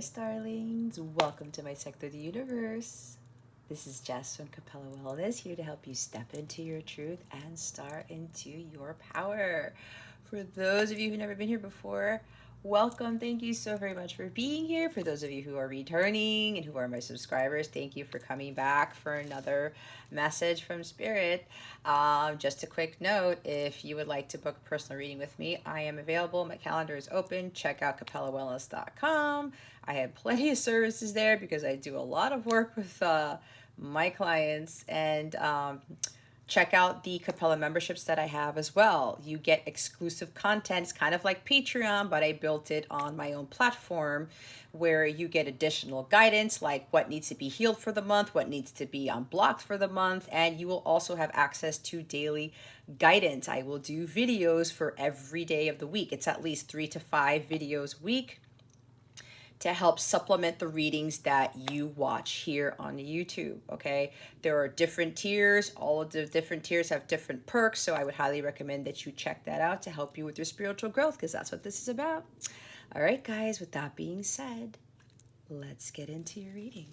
Aquarius darlings, welcome to my sector of the universe. This is Jess from Capella Wellness, here to help you step into your truth and start into your power. For those of you who've never been here before, welcome. Thank you so very much for being here. For those of you who are returning and who are my subscribers, thank you for coming back for another message from Spirit. Just a quick note, if you would like to book a personal reading with me, I am available. My calendar is open. Check out capellawellness.com. I have plenty of services there because I do a lot of work with my clients, and check out the Capella memberships that I have as well. You get exclusive content. It's kind of like Patreon, but I built it on my own platform where you get additional guidance like what needs to be healed for the month, what needs to be unblocked for the month, and you will also have access to daily guidance. I will do videos for every day of the week. It's at least 3 to 5 videos a week to help supplement the readings that you watch here on YouTube, okay? There are different tiers. All of the different tiers have different perks, so I would highly recommend that you check that out to help you with your spiritual growth, because that's what this is about. All right, guys, with that being said, let's get into your reading.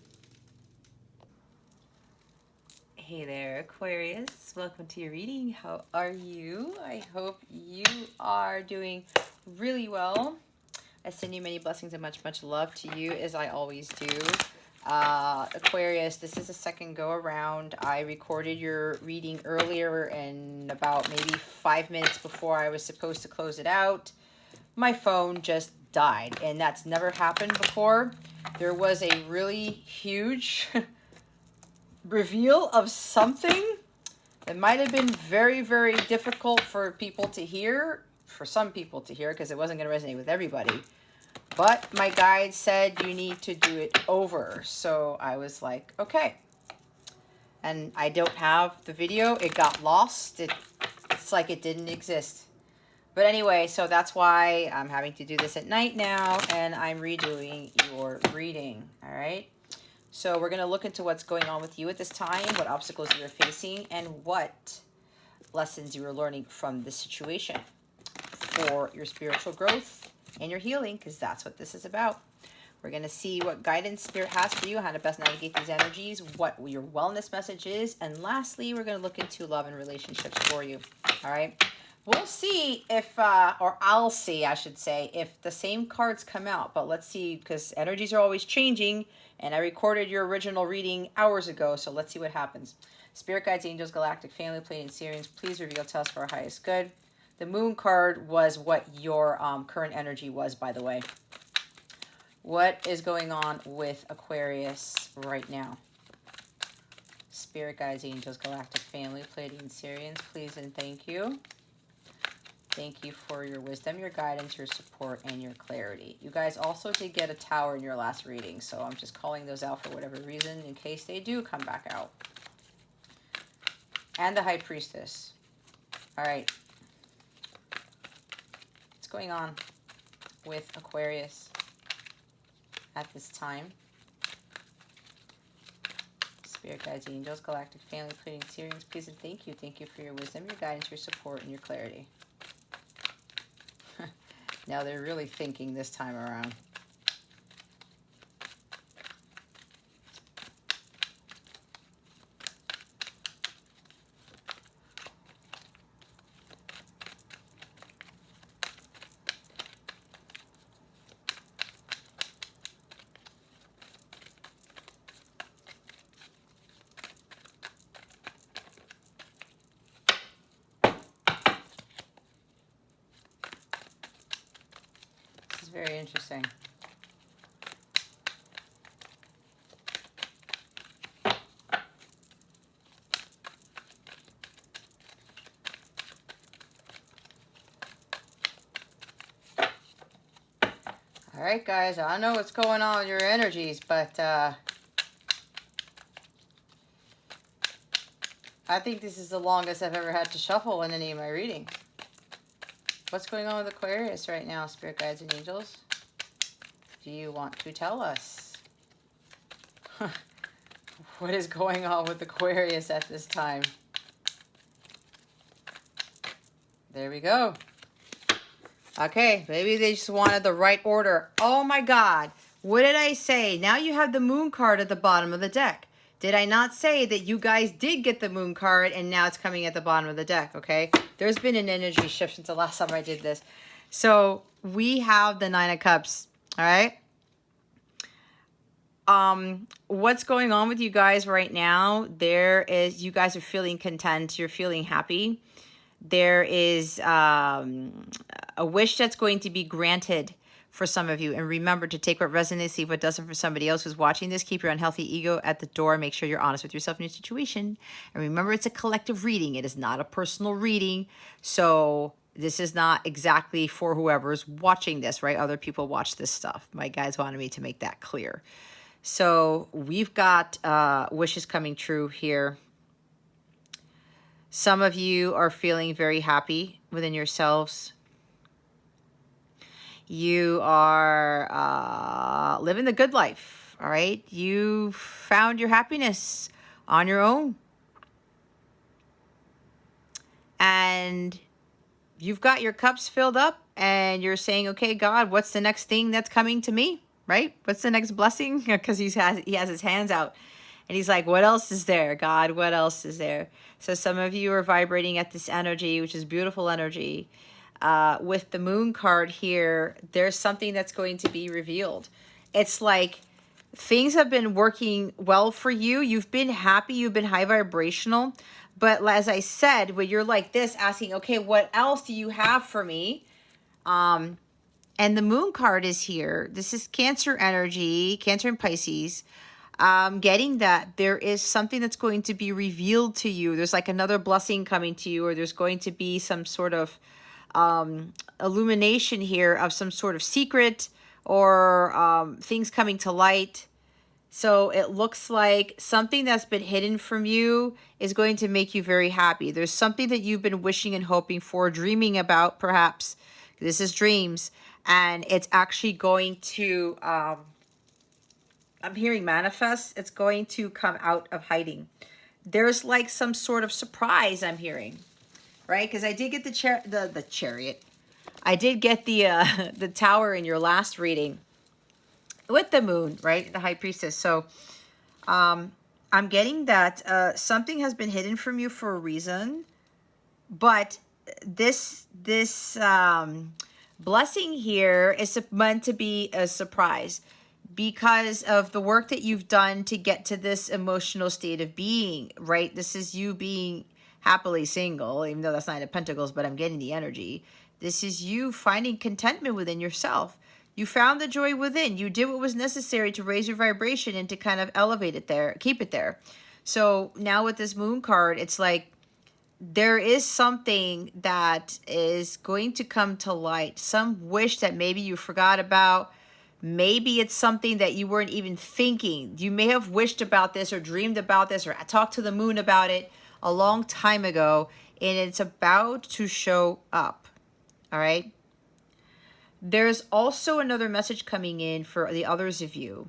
Hey there, Aquarius. Welcome to your reading. How are you? I hope you are doing really well. I send you many blessings and much, much love to you, as I always do. Aquarius, this is a second go around. I recorded your reading earlier, and about maybe 5 minutes before I was supposed to close it out, my phone just died, and that's never happened before. There was a really huge reveal of something that might have been very, very difficult for people to hear, for some people to hear, because it wasn't going to resonate with everybody. But my guide said you need to do it over. So I was like, okay. And I don't have the video. It got lost. It's like it didn't exist. But anyway, so that's why I'm having to do this at night now, and I'm redoing your reading. All right. So we're going to look into what's going on with you at this time, what obstacles you're facing, and what lessons you are learning from this situation for your spiritual growth and your healing, because that's what this is about. We're going to see what guidance Spirit has for you, how to best navigate these energies, what your wellness message is, and lastly, we're going to look into love and relationships for you. All right. We'll see if, or I'll see, I should say, if the same cards come out. But let's see, because energies are always changing, and I recorded your original reading hours ago, so let's see what happens. Spirit guides, angels, galactic family, Pleiadian Sirians, please reveal to us for our highest good. The moon card was what your current energy was, by the way. What is going on with Aquarius right now? Spirit guides, angels, galactic family, Pleiadian Sirians, please and thank you. Thank you for your wisdom, your guidance, your support, and your clarity. You guys also did get a tower in your last reading, so I'm just calling those out for whatever reason in case they do come back out. And the High Priestess. All right. What's going on with Aquarius at this time? Spirit guides, angels, galactic family, Pleiadian Sirians, please and thank you. Thank you for your wisdom, your guidance, your support, and your clarity. Now they're really thinking this time around. Very interesting. All right, guys, I don't know what's going on with your energies, but I think this is the longest I've ever had to shuffle in any of my readings. What's going on with Aquarius right now, Spirit guides and angels? Do you want to tell us? What is going on with Aquarius at this time? There we go. Okay, maybe they just wanted the right order. Oh my God. What did I say? Now you have the moon card at the bottom of the deck. Did I not say that you guys did get the moon card and now it's coming at the bottom of the deck, okay? There's been an energy shift since the last time I did this. So we have the Nine of Cups, all right? What's going on with you guys right now? You guys are feeling content. You're feeling happy. There is a wish that's going to be granted for some of you. And remember to take what resonates, leave what doesn't for somebody else who's watching this. Keep your unhealthy ego at the door. Make sure you're honest with yourself and your situation. And remember, it's a collective reading. It is not a personal reading. So this is not exactly for whoever's watching this, right? Other people watch this stuff. My guys wanted me to make that clear. So we've got wishes coming true here. Some of you are feeling very happy within yourselves. You are living the good life, all right? You found your happiness on your own. And you've got your cups filled up and you're saying, okay, God, what's the next thing that's coming to me, right? What's the next blessing? Because he has his hands out. And he's like, what else is there, God? What else is there? So some of you are vibrating at this energy, which is beautiful energy. With the moon card here, there's something that's going to be revealed. It's like things have been working well for you. You've been happy. You've been high vibrational. But as I said, when you're like this, asking, okay, what else do you have for me? And the moon card is here. This is Cancer energy, Cancer and Pisces. Getting that there is something that's going to be revealed to you. There's like another blessing coming to you, or there's going to be some sort of illumination here of some sort of secret or things coming to light. So it looks like something that's been hidden from you is going to make you very happy. There's something that you've been wishing and hoping for, dreaming about, perhaps. This is dreams. And it's actually going to... I'm hearing manifest. It's going to come out of hiding. There's like some sort of surprise I'm hearing, right? Because I did get the chariot. I did get the tower in your last reading with the moon, right? The high priestess. So I'm getting that something has been hidden from you for a reason, but this blessing here is meant to be a surprise, because of the work that you've done to get to this emotional state of being, right? This is you being happily single, even though that's Nine of Pentacles, but I'm getting the energy. This is you finding contentment within yourself. You found the joy within. You did what was necessary to raise your vibration and to kind of elevate it there, keep it there. So now with this moon card, it's like there is something that is going to come to light. Some wish that maybe you forgot about. Maybe it's something that you weren't even thinking. You may have wished about this or dreamed about this or talked to the moon about it a long time ago, and it's about to show up, all right? There's also another message coming in for the others of you.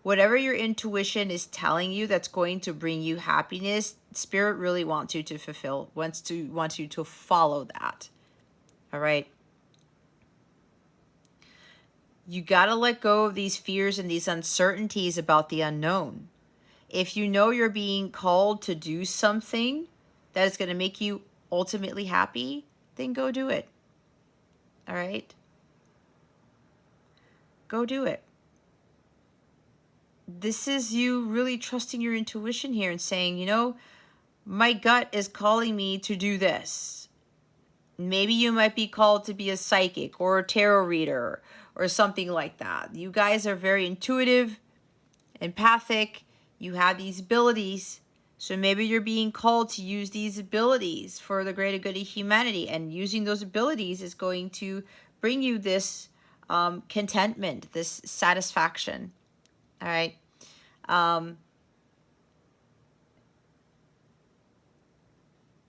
Whatever your intuition is telling you that's going to bring you happiness, Spirit really wants you to fulfill, wants you to follow that, all right? You got to let go of these fears and these uncertainties about the unknown. If you know you're being called to do something that is going to make you ultimately happy, then go do it. All right? Go do it. This is you really trusting your intuition here and saying, you know, my gut is calling me to do this. Maybe you might be called to be a psychic or a tarot reader or something like that. You guys are very intuitive, empathic. You have these abilities. So maybe you're being called to use these abilities for the greater good of humanity. And using those abilities is going to bring you this contentment, this satisfaction. All right. I'm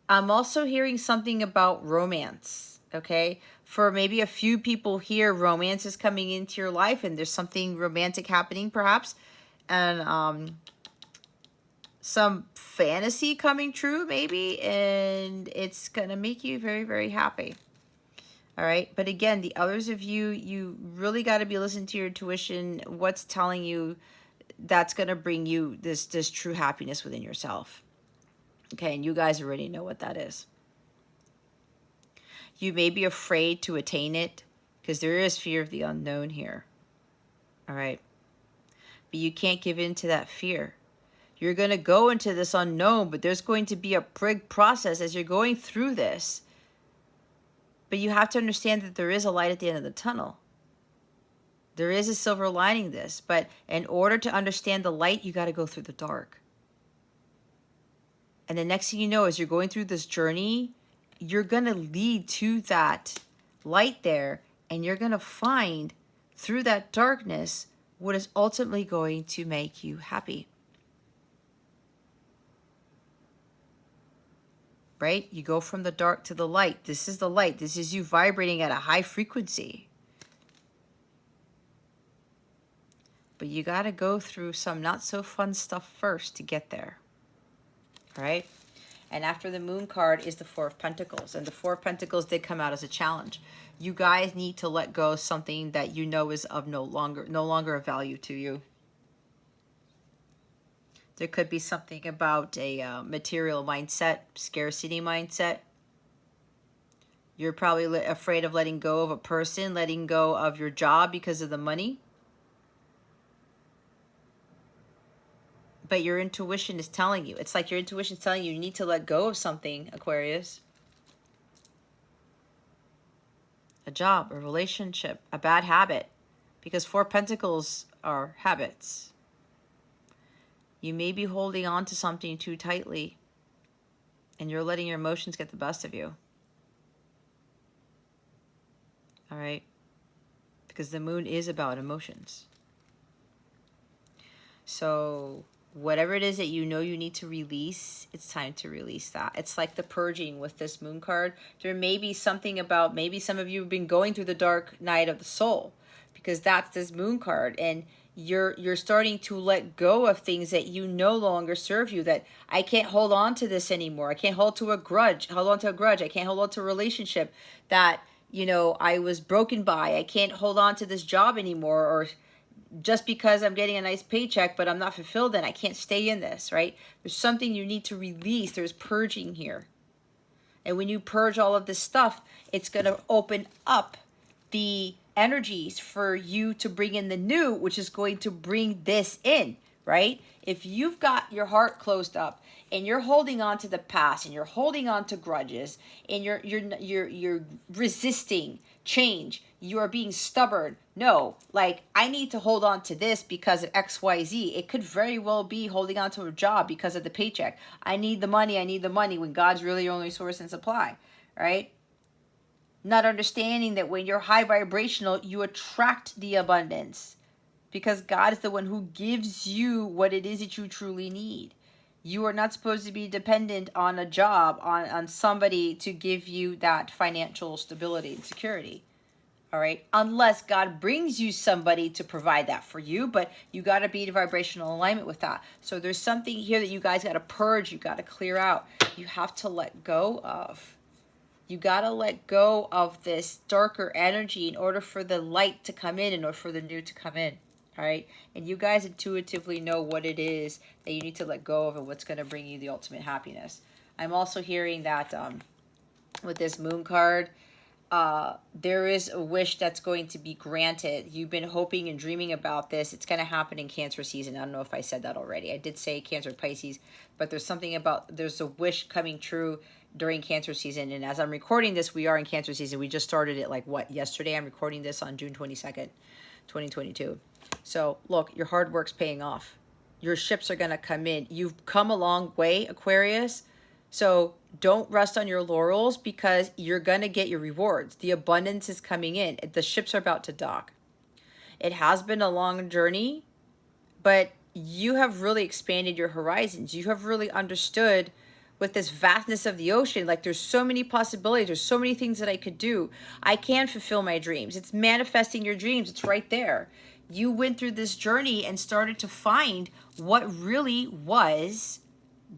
also hearing something about romance, okay? For maybe a few people here, romance is coming into your life and there's something romantic happening perhaps. And some fantasy coming true maybe, and it's going to make you very, very happy. All right. But again, the others of you, you really got to be listening to your intuition. What's telling you that's going to bring you this true happiness within yourself. Okay. And you guys already know what that is. You may be afraid to attain it because there is fear of the unknown here. All right. But you can't give in to that fear. You're going to go into this unknown, but there's going to be a big process as you're going through this. But you have to understand that there is a light at the end of the tunnel. There is a silver lining this, but in order to understand the light, you got to go through the dark. And the next thing you know, as you're going through this journey, you're going to lead to that light there, and you're going to find through that darkness what is ultimately going to make you happy. Right? You go from the dark to the light. This is the light. This is you vibrating at a high frequency. But you got to go through some not so fun stuff first to get there. Right? And after the Moon card is the Four of Pentacles. And the Four of Pentacles did come out as a challenge. You guys need to let go of something that you know is of no longer of value to you. There could be something about a material mindset, scarcity mindset. You're probably afraid of letting go of a person, letting go of your job because of the money. But your intuition is telling you. It's like your intuition is telling you need to let go of something, Aquarius. A job, a relationship, a bad habit. Because Four Pentacles are habits. You may be holding on to something too tightly, and you're letting your emotions get the best of you. All right? Because the moon is about emotions. So whatever it is that you know you need to release, it's time to release that. It's like the purging with this Moon card. There may be something about, maybe some of you have been going through the dark night of the soul, because that's this Moon card, and you're starting to let go of things that you no longer serve you, that I can't hold on to this anymore. I can't hold on to a grudge. I can't hold on to a relationship that, you know, I was broken by. I can't hold on to this job anymore, or just because I'm getting a nice paycheck, but I'm not fulfilled, and I can't stay in this, right? There's something you need to release. There's purging here. And when you purge all of this stuff, it's going to open up the energies for you to bring in the new, which is going to bring this in, right? If you've got your heart closed up and you're holding on to the past and you're holding on to grudges and you're resisting change, you are being stubborn. No, like, I need to hold on to this because of XYZ. It could very well be holding on to a job because of the paycheck. I need the money when God's really your only source and supply, right? Not understanding that when you're high vibrational, you attract the abundance because God is the one who gives you what it is that you truly need. You are not supposed to be dependent on a job, on somebody to give you that financial stability and security. All right, unless God brings you somebody to provide that for you, but you got to be in vibrational alignment with that. So there's something here that you guys got to purge, you got to clear out, you have to let go of. You got to let go of this darker energy in order for the light to come in order for the new to come in. All right, and you guys intuitively know what it is that you need to let go of and what's going to bring you the ultimate happiness. I'm also hearing that with this Moon card, there is a wish that's going to be granted. You've been hoping and dreaming about this. It's going to happen in Cancer season. I don't know if I said that already. I did say Cancer, Pisces, but there's something about, there's a wish coming true during Cancer season. And as I'm recording this, we are in Cancer season. We just started it yesterday. I'm recording this on June 22nd, 2022. So look, your hard work's paying off. Your ships are going to come in. You've come a long way, Aquarius. So don't rest on your laurels because you're going to get your rewards. The abundance is coming in. The ships are about to dock. It has been a long journey, but you have really expanded your horizons. You have really understood with this vastness of the ocean, like there's so many possibilities. There's so many things that I could do. I can fulfill my dreams. It's manifesting your dreams. It's right there. You went through this journey and started to find what really was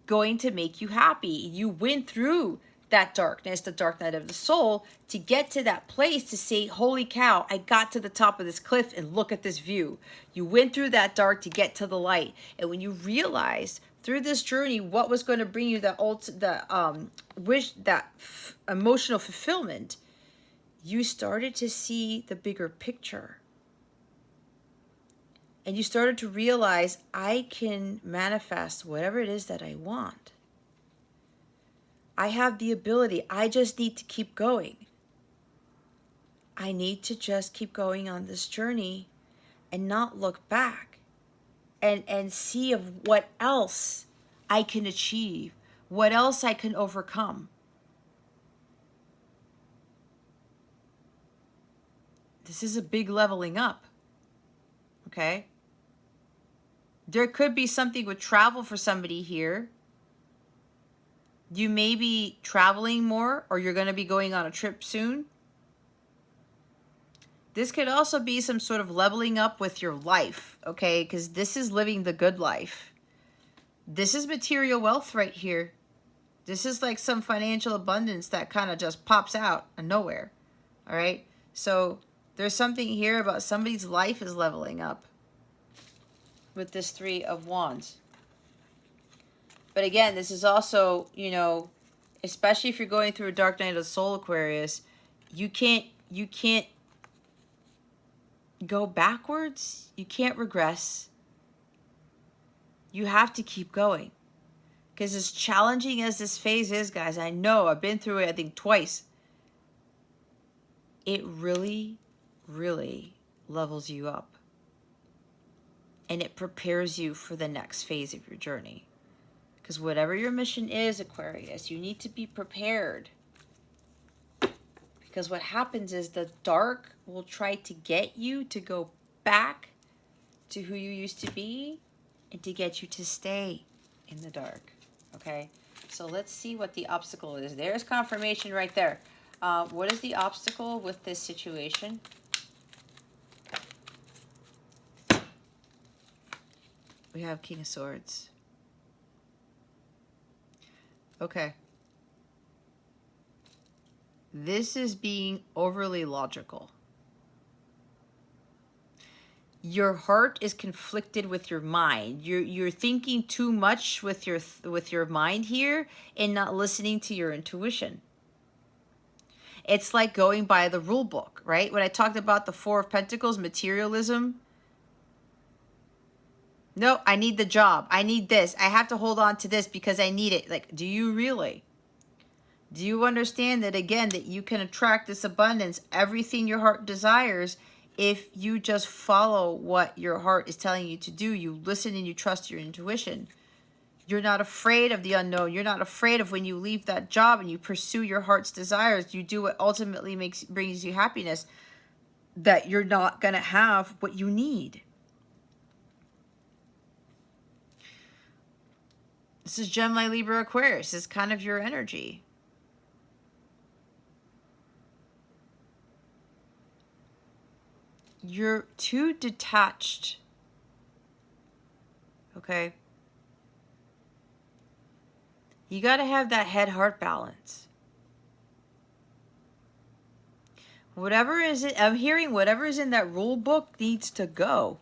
going to make you happy. You went through that darkness, the dark night of the soul, to get to that place to say, holy cow, I got to the top of this cliff and look at this view. You went through that dark to get to the light. And when you realized through this journey what was going to bring you emotional fulfillment, you started to see the bigger picture. And you started to realize, I can manifest whatever it is that I want. I have the ability. I just need to keep going. I need to just keep going on this journey and not look back and see of what else I can achieve, what else I can overcome. This is a big leveling up. Okay? There could be something with travel for somebody here. You may be traveling more, or you're going to be going on a trip soon. This could also be some sort of leveling up with your life, okay? Because this is living the good life. This is material wealth right here. This is like some financial abundance that kind of just pops out of nowhere, all right? So there's something here about somebody's life is leveling up with this Three of Wands. But again, this is also, you know, especially if you're going through a dark night of the soul, Aquarius, you can't go backwards. You can't regress. You have to keep going. Because as challenging as this phase is, guys, I know, I've been through it, I think, twice. It really, really levels you up. And it prepares you for the next phase of your journey. Because whatever your mission is, Aquarius, you need to be prepared. Because what happens is the dark will try to get you to go back to who you used to be and to get you to stay in the dark. Okay? So let's see what the obstacle is. There's confirmation right there. What is the obstacle with this situation? We have King of Swords. Okay. This is being overly logical. Your heart is conflicted with your mind. You're thinking too much with your mind here and not listening to your intuition. It's like going by the rule book, right? When I talked about the Four of Pentacles, materialism. No, I need the job. I need this. I have to hold on to this because I need it. Like, do you really? Do you understand that, again, that you can attract this abundance, everything your heart desires, if you just follow what your heart is telling you to do? You listen and you trust your intuition. You're not afraid of the unknown. You're not afraid of when you leave that job and you pursue your heart's desires. You do what ultimately brings you happiness, that you're not going to have what you need. This is Gemini, Libra, Aquarius. This is kind of your energy. You're too detached. Okay? You got to have that head-heart balance. Whatever is it, I'm hearing whatever is in that rule book needs to go.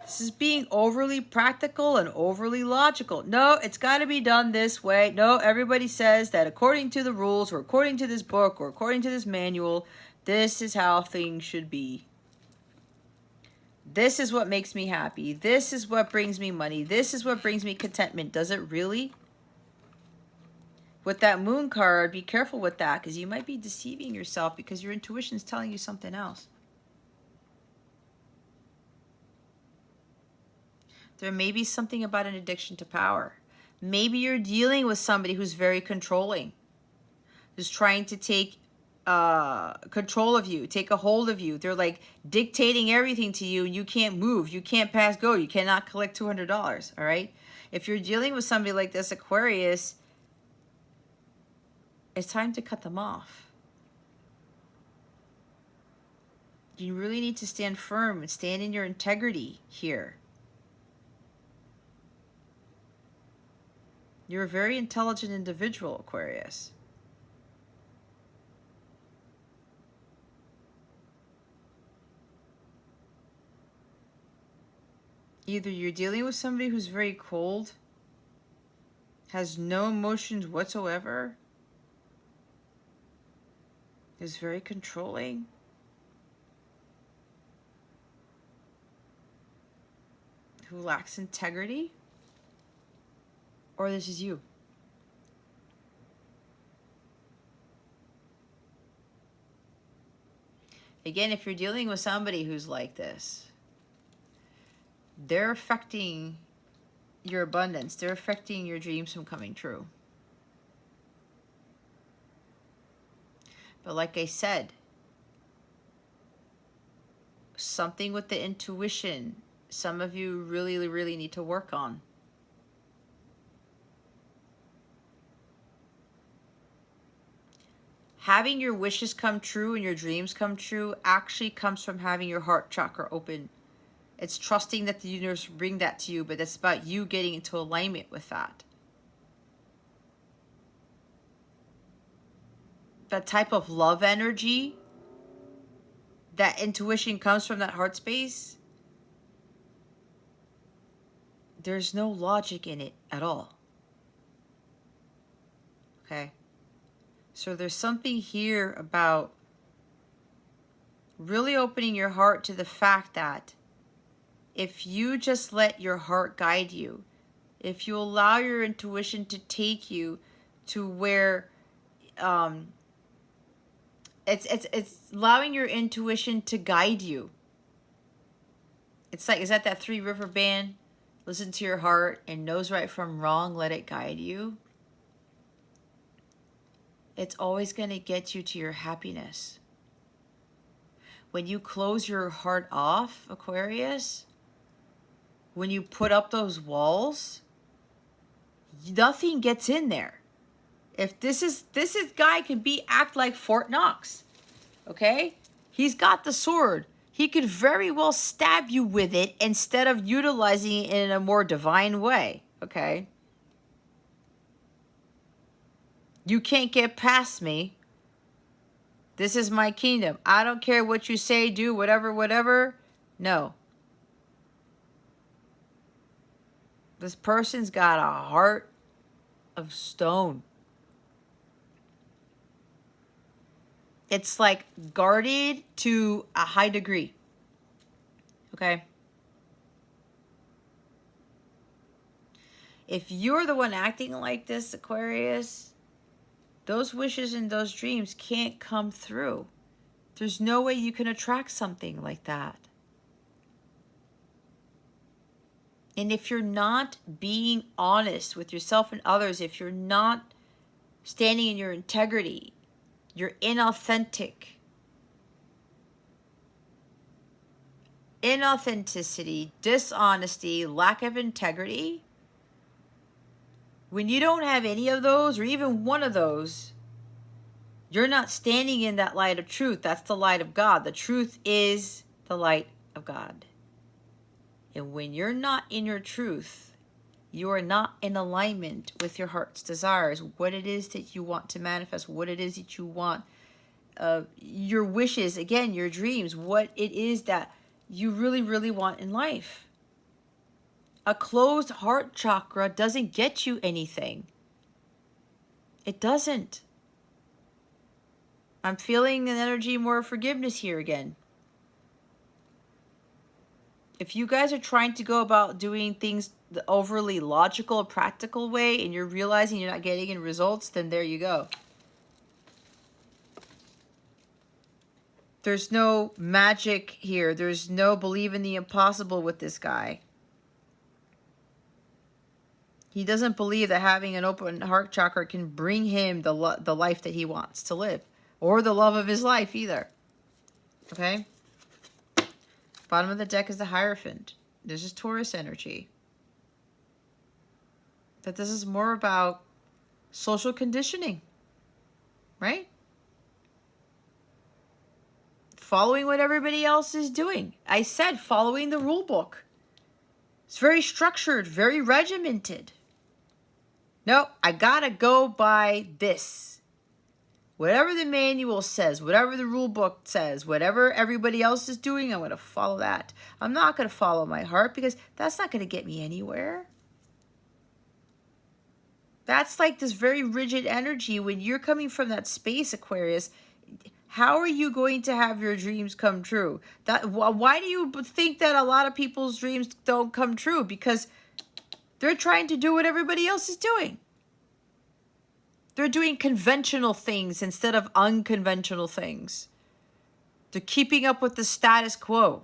This is being overly practical and overly logical. No, it's got to be done this way. No, everybody says that according to the rules or according to this book or according to this manual, this is how things should be. This is what makes me happy. This is what brings me money. This is what brings me contentment. Does it really? With that Moon card, be careful with that because you might be deceiving yourself because your intuition is telling you something else. There may be something about an addiction to power. Maybe you're dealing with somebody who's very controlling, who's trying to take control of you, take a hold of you. They're like dictating everything to you and you can't move. You can't pass go. You cannot collect $200, all right? If you're dealing with somebody like this, Aquarius, it's time to cut them off. You really need to stand firm and stand in your integrity here. You're a very intelligent individual, Aquarius. Either you're dealing with somebody who's very cold, has no emotions whatsoever, is very controlling, who lacks integrity, or this is you. Again, if you're dealing with somebody who's like this, they're affecting your abundance. They're affecting your dreams from coming true. But like I said, something with the intuition, some of you really, really need to work on. Having your wishes come true and your dreams come true actually comes from having your heart chakra open. It's trusting that the universe will bring that to you, but it's about you getting into alignment with that. That type of love energy, that intuition comes from that heart space. There's no logic in it at all. Okay? So there's something here about really opening your heart to the fact that if you just let your heart guide you, if you allow your intuition to take you to where it's allowing your intuition to guide you. It's like, is that 3 River Band? Listen to your heart and knows right from wrong, let it guide you. It's always going to get you to your happiness. When you close your heart off, Aquarius, when you put up those walls, nothing gets in there. If this guy can act like Fort Knox, okay? He's got the sword. He could very well stab you with it instead of utilizing it in a more divine way, okay? You can't get past me. This is my kingdom. I don't care what you say, do, whatever. No. This person's got a heart of stone. It's like guarded to a high degree. Okay? If you're the one acting like this, Aquarius, those wishes and those dreams can't come through. There's no way you can attract something like that. And if you're not being honest with yourself and others, if you're not standing in your integrity, you're inauthentic. Inauthenticity, dishonesty, lack of integrity. When you don't have any of those, or even one of those, you're not standing in that light of truth. That's the light of God. The truth is the light of God. And when you're not in your truth, you are not in alignment with your heart's desires, what it is that you want to manifest, what it is that you want, your wishes, again, your dreams, what it is that you really, really want in life. A closed heart chakra doesn't get you anything. It doesn't. I'm feeling an energy more of forgiveness here again. If you guys are trying to go about doing things the overly logical, practical way, and you're realizing you're not getting any results, then there you go. There's no magic here. There's no believe in the impossible with this guy. He doesn't believe that having an open heart chakra can bring him the life that he wants to live, or the love of his life either. Okay? Bottom of the deck is the Hierophant. This is Taurus energy. That this is more about social conditioning, right? Following what everybody else is doing. I said following the rule book. It's very structured, very regimented. No, I gotta go by this. Whatever the manual says, whatever the rule book says, whatever everybody else is doing, I'm going to follow that. I'm not going to follow my heart because that's not going to get me anywhere. That's like this very rigid energy. When you're coming from that space, Aquarius, how are you going to have your dreams come true? Why do you think that a lot of people's dreams don't come true? Because they're trying to do what everybody else is doing. They're doing conventional things instead of unconventional things. They're keeping up with the status quo.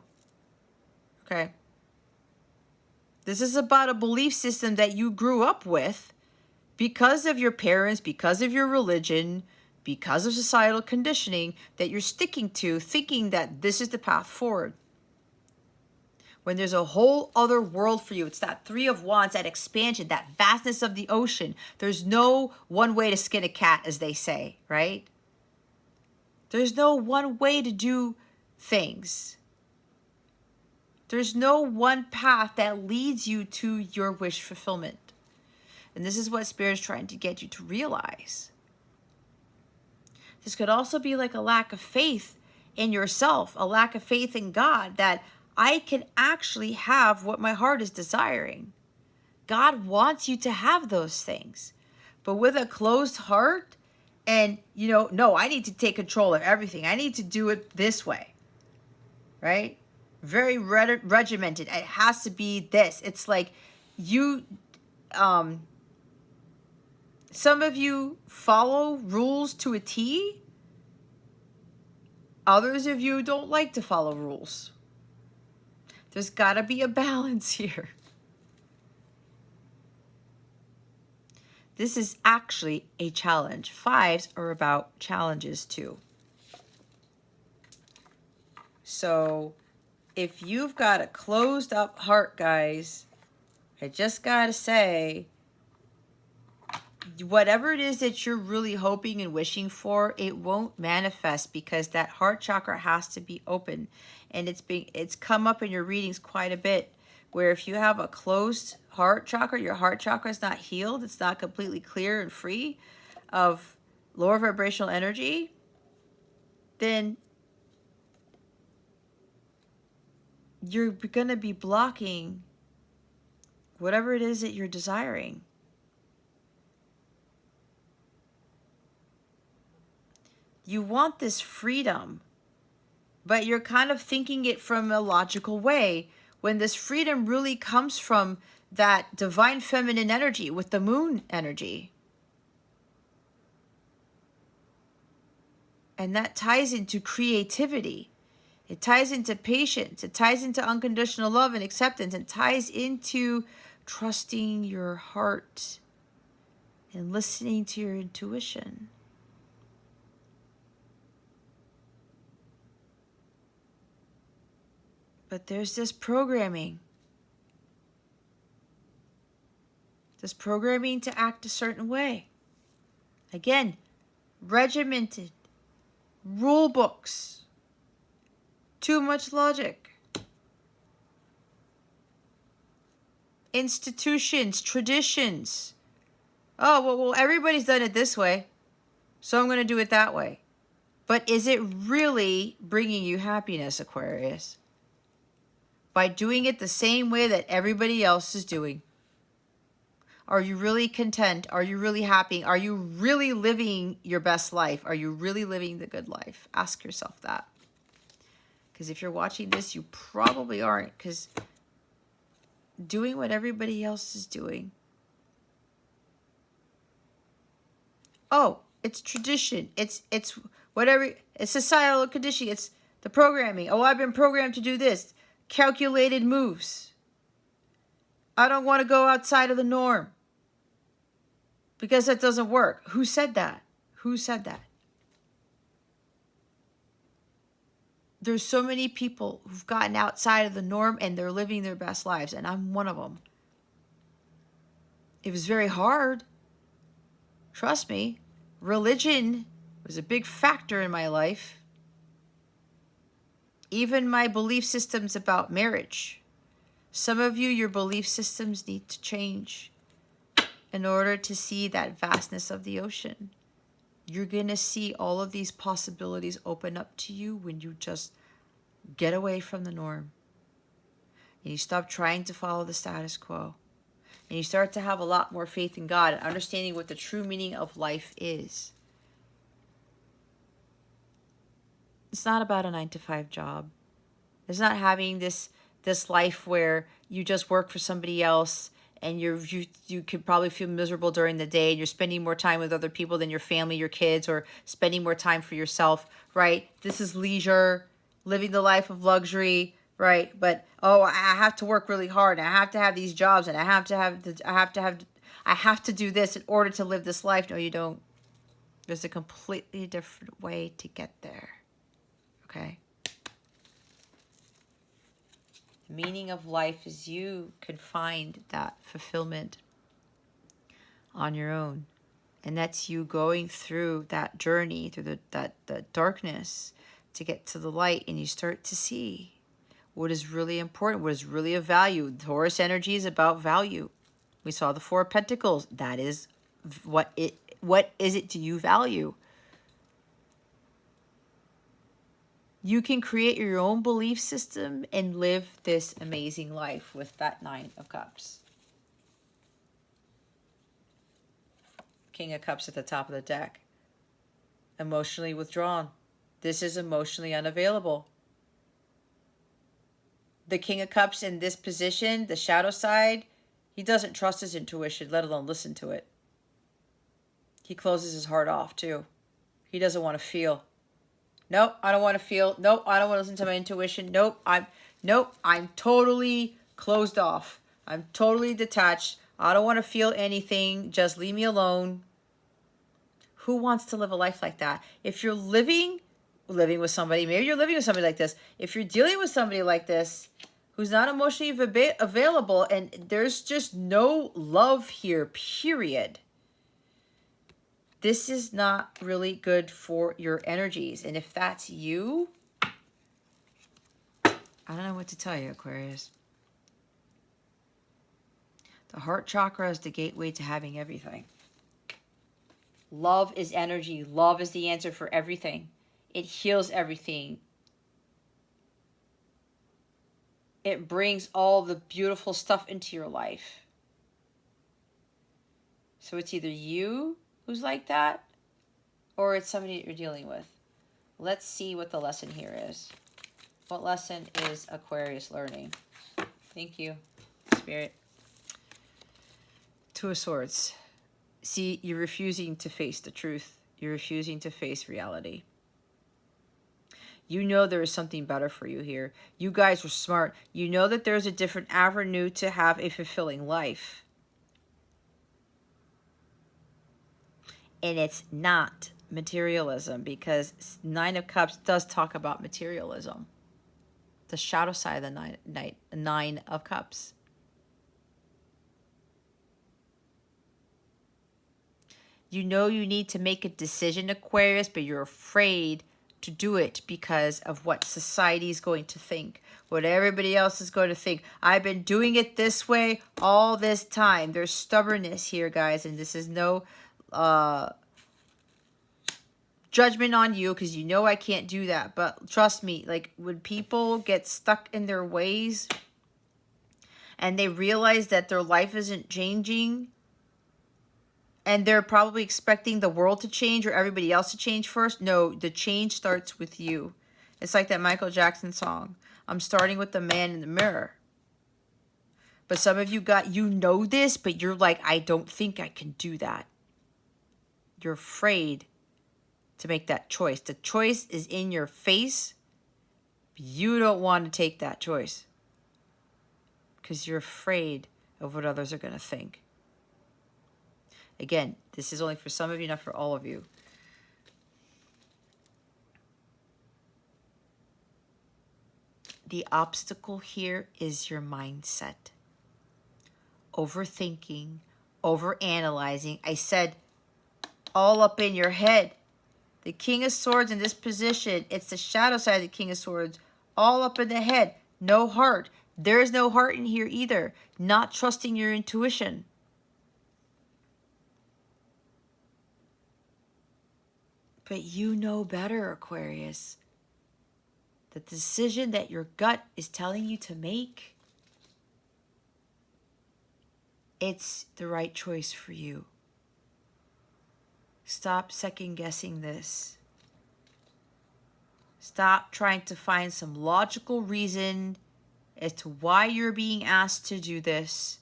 Okay? This is about a belief system that you grew up with because of your parents, because of your religion, because of societal conditioning that you're sticking to, thinking that this is the path forward. When there's a whole other world for you, it's that Three of Wands, that expansion, that vastness of the ocean. There's no one way to skin a cat, as they say, right? There's no one way to do things. There's no one path that leads you to your wish fulfillment. And this is what Spirit's trying to get you to realize. This could also be like a lack of faith in yourself, a lack of faith in God, that I can actually have what my heart is desiring. God wants you to have those things. But with a closed heart and, no, I need to take control of everything. I need to do it this way, right? Very regimented. It has to be this. It's like some of you follow rules to a T. Others of you don't like to follow rules. There's got to be a balance here. This is actually a challenge. Fives are about challenges too. So if you've got a closed up heart, guys, I just got to say, whatever it is that you're really hoping and wishing for, it won't manifest because that heart chakra has to be open. And it's come up in your readings quite a bit, where if you have a closed heart chakra, your heart chakra is not healed, it's not completely clear and free of lower vibrational energy, then you're going to be blocking whatever it is that you're desiring. You want this freedom, but you're kind of thinking it from a logical way, when this freedom really comes from that divine feminine energy with the moon energy. And that ties into creativity. It ties into patience. It ties into unconditional love and acceptance. It ties into trusting your heart and listening to your intuition. But there's this programming. This programming to act a certain way. Again, regimented. Rule books. Too much logic. Institutions, traditions. Oh, well, everybody's done it this way, so I'm going to do it that way. But is it really bringing you happiness, Aquarius? By doing it the same way that everybody else is doing? Are you really content? Are you really happy? Are you really living your best life? Are you really living the good life? Ask yourself that. Because if you're watching this, you probably aren't. Because doing what everybody else is doing. Oh, it's tradition. It's whatever. It's societal conditioning. It's the programming. Oh, I've been programmed to do this. Calculated moves. I don't want to go outside of the norm because that doesn't work. Who said that? Who said that? There's so many people who've gotten outside of the norm and they're living their best lives, and I'm one of them. It was very hard. Trust me. Religion was a big factor in my life. Even my belief systems about marriage. Some of you, your belief systems need to change. in order to see that vastness of the ocean. You're going to see all of these possibilities open up to you when you just get away from the norm. And you stop trying to follow the status quo. And you start to have a lot more faith in God and understanding what the true meaning of life is. It's not about a 9-to-5 job. It's not having this life where you just work for somebody else and you could probably feel miserable during the day and you're spending more time with other people than your family, your kids, or spending more time for yourself, right? This is leisure, living the life of luxury, right? But oh, I have to work really hard and I have to have these jobs and I have to do this in order to live this life. No, you don't. There's a completely different way to get there. Okay? The meaning of life is you can find that fulfillment on your own. And that's you going through that journey, through the darkness to get to the light, and you start to see what is really important, what is really of value. Taurus energy is about value. We saw the Four of Pentacles. That is what is it do you value? You can create your own belief system and live this amazing life with that Nine of Cups. King of Cups at the top of the deck. Emotionally withdrawn. This is emotionally unavailable. The King of Cups in this position, the shadow side, he doesn't trust his intuition, let alone listen to it. He closes his heart off too. He doesn't want to feel. Nope, I don't want to feel. Nope, I don't want to listen to my intuition. Nope, I'm totally closed off. I'm totally detached. I don't want to feel anything. Just leave me alone. Who wants to live a life like that? If you're living with somebody, maybe you're living with somebody like this. If you're dealing with somebody like this, who's not emotionally available, and there's just no love here, period. This is not really good for your energies. And if that's you, I don't know what to tell you, Aquarius. The heart chakra is the gateway to having everything. Love is energy. Love is the answer for everything. It heals everything. It brings all the beautiful stuff into your life. So it's either you who's like that, or it's somebody that you're dealing with. Let's see what the lesson here is. What lesson is Aquarius learning? Thank you, Spirit. Two of Swords. See, you're refusing to face the truth. You're refusing to face reality. You know there is something better for you here. You guys are smart. You know that there's a different avenue to have a fulfilling life. And it's not materialism, because Nine of Cups does talk about materialism. The shadow side of the Nine of Cups. You know you need to make a decision, Aquarius, but you're afraid to do it because of what society is going to think, what everybody else is going to think. I've been doing it this way all this time. There's stubbornness here, guys, and this is no judgment on you, because you know I can't do that. But trust me, like when people get stuck in their ways and they realize that their life isn't changing, and they're probably expecting the world to change or everybody else to change first. No, the change starts with you. It's like that Michael Jackson song. I'm starting with the man in the mirror. But some of you know this, but you're like, I don't think I can do that. You're afraid to make that choice. The choice is in your face. But you don't want to take that choice because you're afraid of what others are going to think. Again, this is only for some of you, not for all of you. The obstacle here is your mindset. Overthinking, overanalyzing. I said all up in your head. The King of Swords in this position, it's the shadow side of the King of Swords, all up in the head. No heart. There's no heart in here either. Not trusting your intuition. But you know better, Aquarius. The decision that your gut is telling you to make, it's the right choice for you. Stop second guessing this. Stop trying to find some logical reason as to why you're being asked to do this.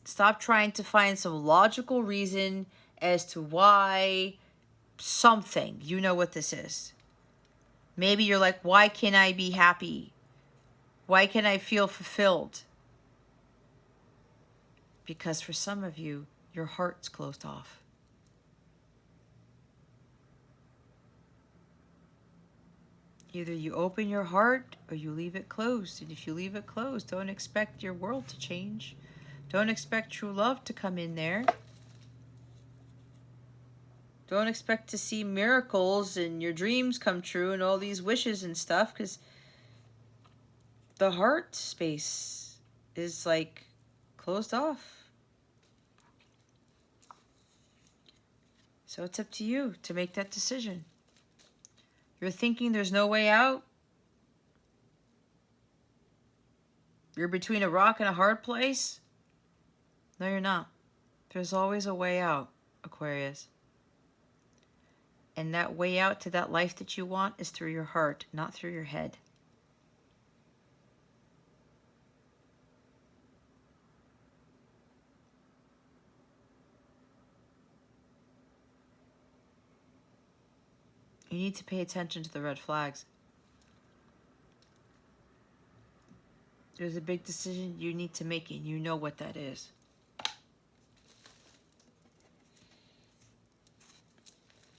Stop trying to find some logical reason as to why something. You know what this is. Maybe you're like, why can't I be happy? Why can't I feel fulfilled? Because for some of you, your heart's closed off. Either you open your heart or you leave it closed. And if you leave it closed, don't expect your world to change. Don't expect true love to come in there. Don't expect to see miracles and your dreams come true and all these wishes and stuff, because the heart space is like closed off. So it's up to you to make that decision. You're thinking there's no way out. You're between a rock and a hard place. No, you're not. There's always a way out, Aquarius. And that way out to that life that you want is through your heart, not through your head. You need to pay attention to the red flags. There's a big decision you need to make, and you know what that is.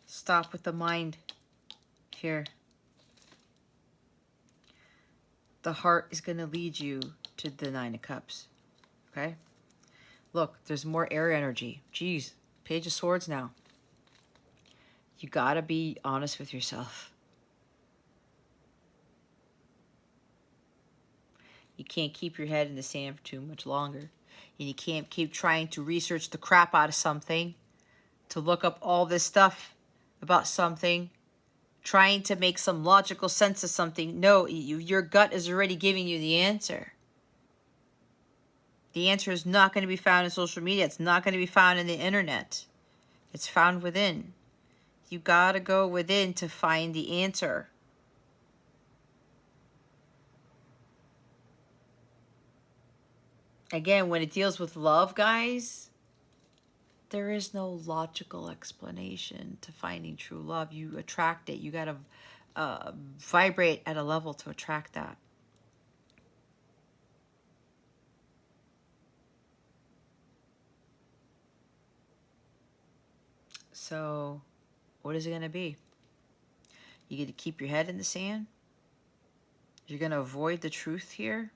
Stop with the mind here. The heart is going to lead you to the Nine of Cups. Okay? Look, there's more air energy. Jeez, Page of Swords now. You got to be honest with yourself. You can't keep your head in the sand for too much longer. And you can't keep trying to research the crap out of something, to look up all this stuff about something, trying to make some logical sense of something. No, your gut is already giving you the answer. The answer is not going to be found in social media. It's not going to be found in the internet. It's found within. You got to go within to find the answer. Again, when it deals with love, guys, there is no logical explanation to finding true love. You attract it. You got to vibrate at a level to attract that. So, what is it going to be? You get to keep your head in the sand? You're going to avoid the truth here?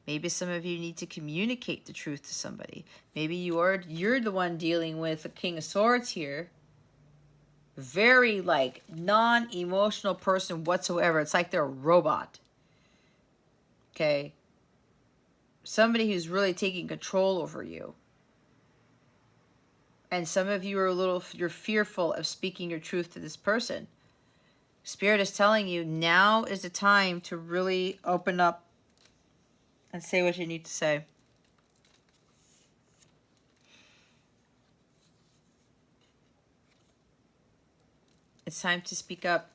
Maybe some of you need to communicate the truth to somebody. Maybe you're the one dealing with a King of Swords here. Very like non-emotional person whatsoever. It's like they're a robot. Okay? Somebody who's really taking control over you. And some of you are you're fearful of speaking your truth to this person. Spirit is telling you now is the time to really open up and say what you need to say. It's time to speak up.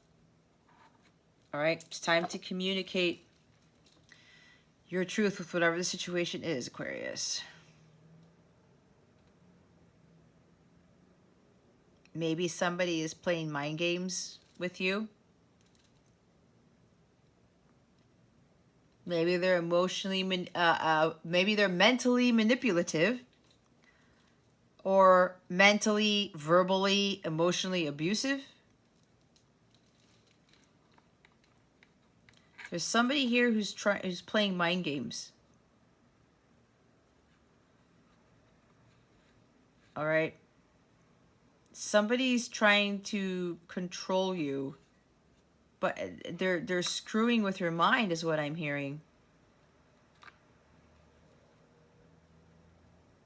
All right? It's time to communicate your truth with whatever the situation is, Aquarius. Maybe somebody is playing mind games with you. Maybe they're maybe they're mentally manipulative, or mentally, verbally, emotionally abusive. There's somebody here who's playing mind games. All right. Somebody's trying to control you, but they're screwing with your mind is what I'm hearing.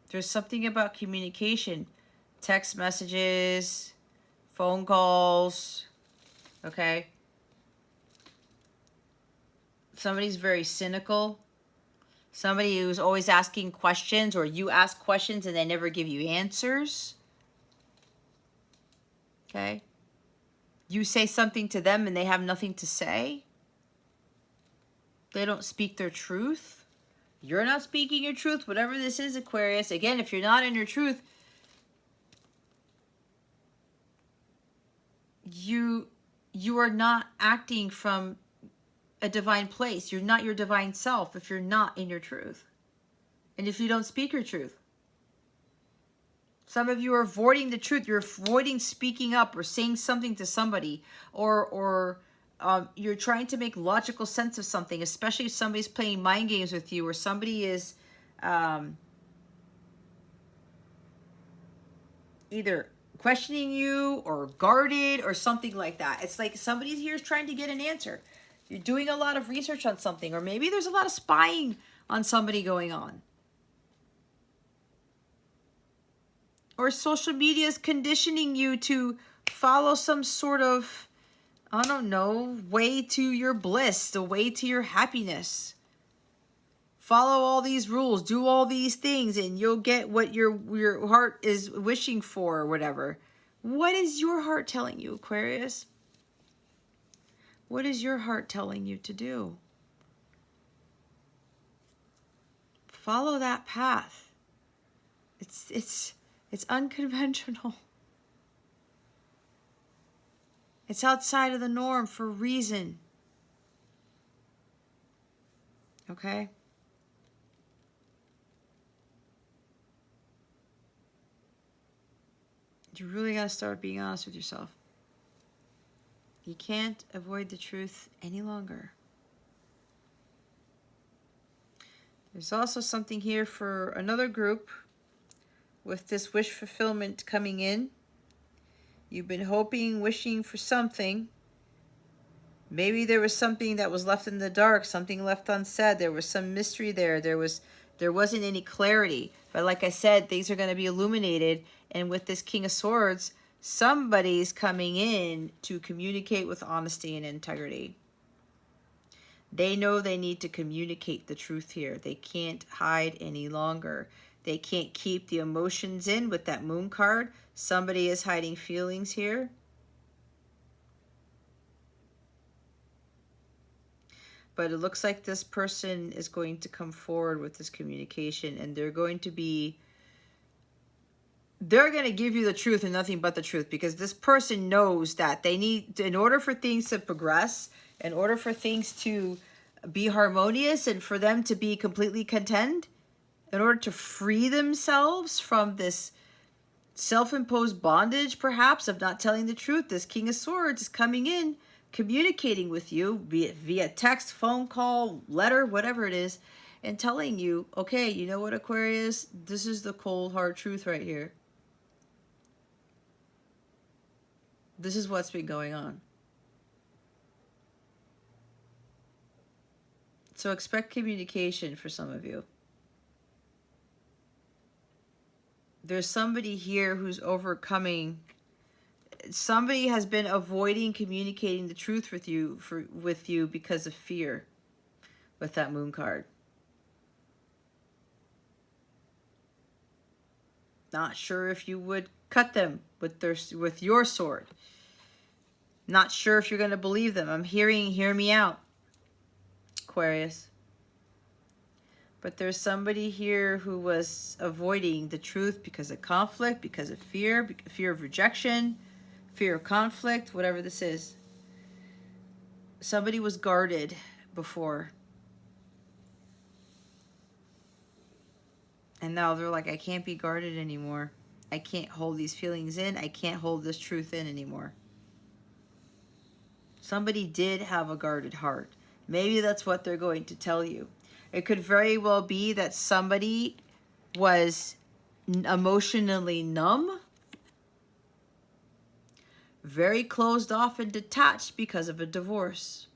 There's something about communication. text messages, phone calls, okay? Somebody's very cynical. Somebody who's always asking questions, or you ask questions and they never give you answers. Okay? You say something to them and they have nothing to say. They don't speak their truth. You're not speaking your truth, whatever this is, Aquarius. Again, if you're not in your truth, you are not acting from a divine place. You're not your divine self if you're not in your truth. And if you don't speak your truth. Some of you are avoiding the truth. You're avoiding speaking up or saying something to somebody, or you're trying to make logical sense of something, especially if somebody's playing mind games with you, or somebody is either questioning you or guarded or something like that. It's like somebody here is trying to get an answer. You're doing a lot of research on something, or maybe there's a lot of spying on somebody going on. Or social media is conditioning you to follow some sort of, I don't know, way to your bliss, the way to your happiness. Follow all these rules, do all these things, and you'll get what your heart is wishing for, or whatever. What is your heart telling you, Aquarius? What is your heart telling you to do? Follow that path. It's unconventional. It's outside of the norm for a reason. Okay? You really got to start being honest with yourself. You can't avoid the truth any longer. There's also something here for another group with this wish fulfillment coming in. You've been hoping, wishing for something. Maybe there was something that was left in the dark, something left unsaid. There was some mystery there. There wasn't any clarity. But like I said, things are going to be illuminated. And with this King of Swords, somebody's coming in to communicate with honesty and integrity. They know they need to communicate the truth here. They can't hide any longer. They can't keep the emotions in with that Moon card. Somebody is hiding feelings here. But it looks like this person is going to come forward with this communication, and they're going to give you the truth and nothing but the truth, because this person knows that they need, in order for things to progress, in order for things to be harmonious and for them to be completely content, in order to free themselves from this self-imposed bondage, perhaps, of not telling the truth, this King of Swords is coming in, communicating with you, be it via text, phone call, letter, whatever it is, and telling you, okay, you know what, Aquarius, this is the cold, hard truth right here. This is what's been going on. So expect communication for some of you. There's somebody here who's overcoming. Somebody has been avoiding communicating the truth with you because of fear with that Moon card. Not sure if you would cut them with your sword. Not sure if you're going to believe them. I'm hearing, hear me out, Aquarius. But there's somebody here who was avoiding the truth because of conflict, because of fear of rejection, fear of conflict, whatever this is. Somebody was guarded before. And now they're like, I can't be guarded anymore. I can't hold these feelings in. I can't hold this truth in anymore. Somebody did have a guarded heart. Maybe that's what they're going to tell you. It could very well be that somebody was emotionally numb, very closed off and detached because of a divorce.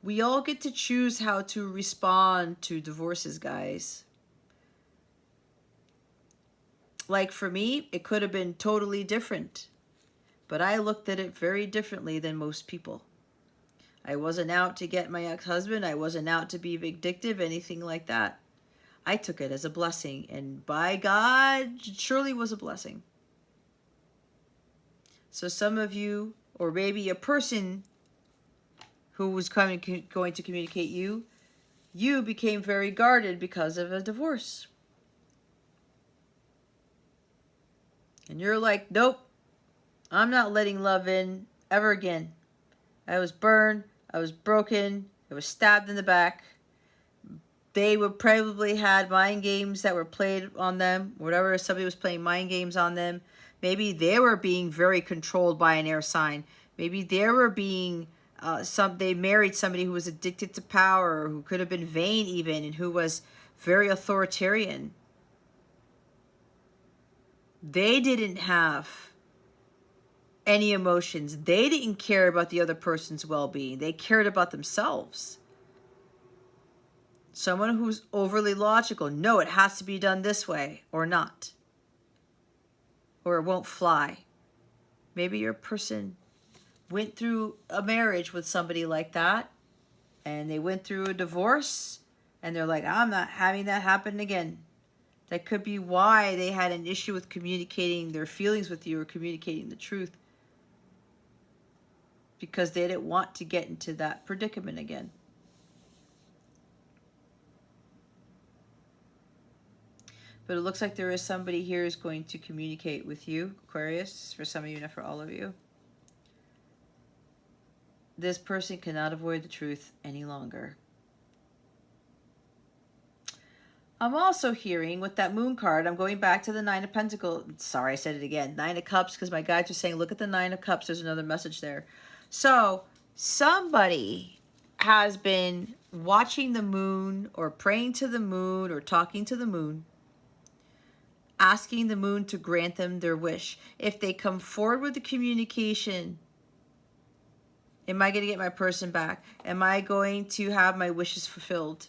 We all get to choose how to respond to divorces, guys. Like for me, it could have been totally different. But I looked at it very differently than most people. I wasn't out to get my ex-husband. I wasn't out to be vindictive, anything like that. I took it as a blessing. And by God, it surely was a blessing. So some of you, or maybe a person who was going to communicate you became very guarded because of a divorce. And you're like, nope, I'm not letting love in ever again. I was burned. I was broken. I was stabbed in the back. They would probably had mind games that were played on them. Whatever, somebody was playing mind games on them. Maybe they were being very controlled by an air sign. Maybe they were being they married somebody who was addicted to power, or who could have been vain even, and who was very authoritarian. They didn't have any emotions. They didn't care about the other person's well-being. They cared about themselves. Someone who's overly logical. No, it has to be done this way or not. Or it won't fly. Maybe your person went through a marriage with somebody like that, and they went through a divorce, and they're like, I'm not having that happen again. That could be why they had an issue with communicating their feelings with you, or communicating the truth. Because they didn't want to get into that predicament again. But it looks like there is somebody here who's going to communicate with you, Aquarius, for some of you, not for all of you. This person cannot avoid the truth any longer. I'm also hearing with that moon card, I'm going back to the Nine of Pentacles. Sorry, I said it again. Nine of Cups, because my guides are saying, look at the Nine of Cups. There's another message there. So somebody has been watching the moon, or praying to the moon, or talking to the moon, asking the moon to grant them their wish. If they come forward with the communication, am I going to get my person back? Am I going to have my wishes fulfilled?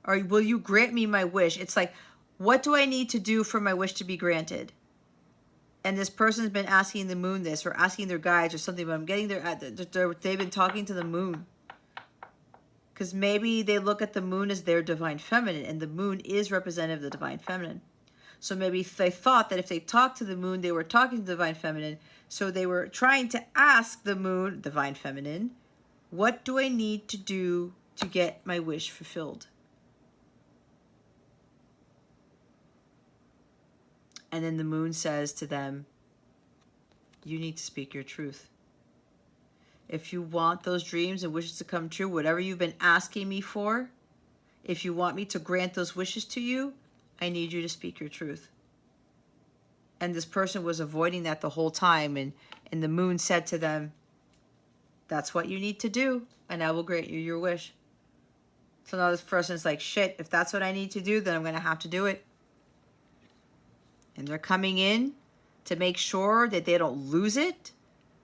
Or will you grant me my wish? It's like, what do I need to do for my wish to be granted? And this person's been asking the moon this, or asking their guides or something, but I'm getting they've been talking to the moon. Because maybe they look at the moon as their divine feminine, and the moon is representative of the divine feminine. So maybe they thought that if they talked to the moon, they were talking to the divine feminine. So they were trying to ask the moon, divine feminine, what do I need to do to get my wish fulfilled? And then the moon says to them, you need to speak your truth. If you want those dreams and wishes to come true, whatever you've been asking me for, if you want me to grant those wishes to you, I need you to speak your truth. And this person was avoiding that the whole time. And the moon said to them, that's what you need to do, and I will grant you your wish. So now this person's like, shit, if that's what I need to do, then I'm going to have to do it. And they're coming in to make sure that they don't lose it,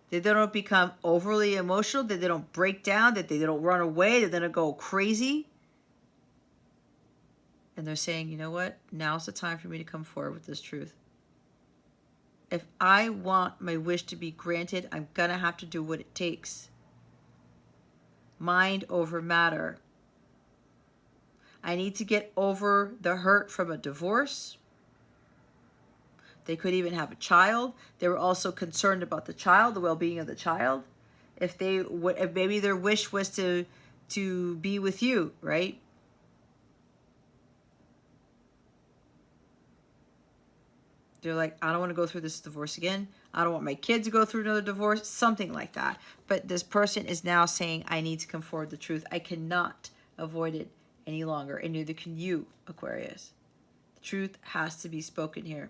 that they don't become overly emotional, that they don't break down, that they don't run away, that they don't go crazy. And they're saying, you know what? Now's the time for me to come forward with this truth. If I want my wish to be granted, I'm going to have to do what it takes. Mind over matter. I need to get over the hurt from a divorce. They could even have a child. They were also concerned about the child, the well-being of the child. If maybe their wish was to be with you, right? They're like, I don't want to go through this divorce again. I don't want my kids to go through another divorce, something like that. But this person is now saying, I need to come forward with the truth. I cannot avoid it any longer, and neither can you, Aquarius. The truth has to be spoken here.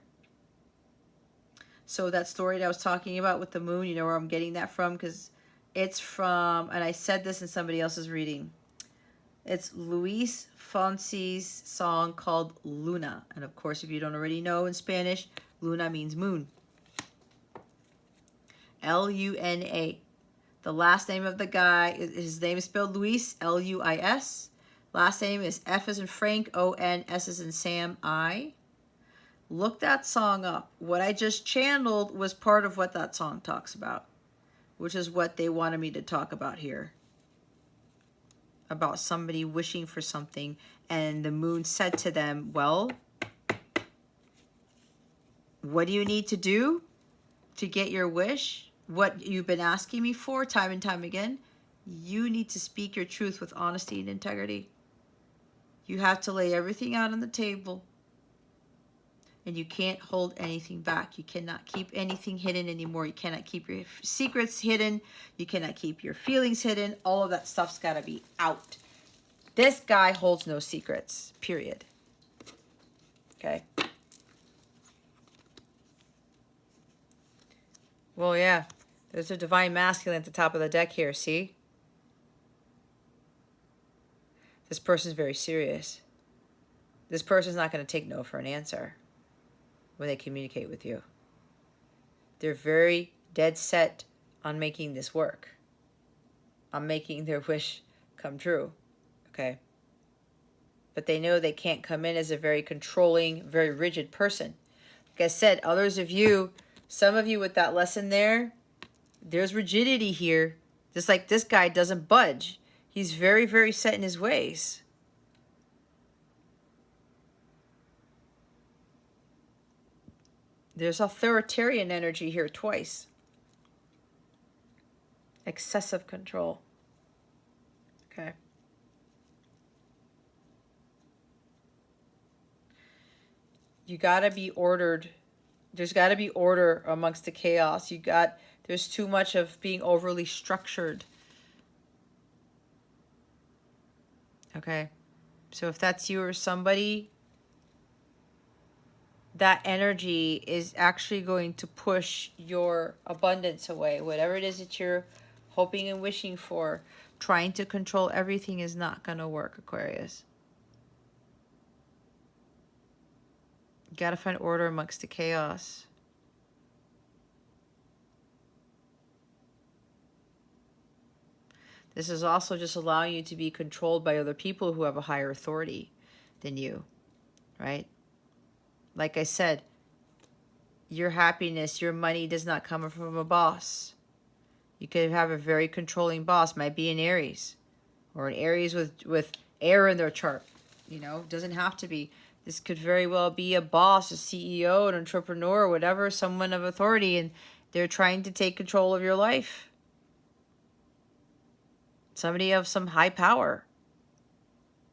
So that story that I was talking about with the moon, you know where I'm getting that from? Because it's from, and I said this in somebody else's reading, it's Luis Fonsi's song called Luna. And of course, if you don't already know in Spanish, Luna means moon. L-U-N-A. The last name of the guy, his name is spelled Luis, L-U-I-S. Last name is F as in Frank, O-N, S as in Sam, I. Look that song up. What I just channeled was part of what that song talks about, which is what they wanted me to talk about here. About somebody wishing for something, and the moon said to them, well, what do you need to do to get your wish? What you've been asking me for time and time again? You need to speak your truth with honesty and integrity. You have to lay everything out on the table. And you can't hold anything back. You cannot keep anything hidden anymore. You cannot keep your secrets hidden. You cannot keep your feelings hidden. All of that stuff's got to be out. This guy holds no secrets, period. Okay? Well, yeah. There's a divine masculine at the top of the deck here, see? This person's very serious. This person's not going to take no for an answer when they communicate with you. They're very dead set on making this work, on making their wish come true, okay? But they know they can't come in as a very controlling, very rigid person. Like I said, others of you, some of you with that lesson there, there's rigidity here. Just like this guy doesn't budge. He's very, very set in his ways. There's authoritarian energy here twice. Excessive control. Okay. You got to be ordered. There's got to be order amongst the chaos. There's too much of being overly structured. Okay. So if that's you or somebody, that energy is actually going to push your abundance away. Whatever it is that you're hoping and wishing for, trying to control everything is not going to work, Aquarius. You got to find order amongst the chaos. This is also just allowing you to be controlled by other people who have a higher authority than you, right? Like I said, your happiness, your money does not come from a boss. You could have a very controlling boss, might be an Aries, or an Aries with air in their chart. You know, doesn't have to be. This could very well be a boss, a CEO, an entrepreneur, whatever, someone of authority, and they're trying to take control of your life. Somebody of some high power.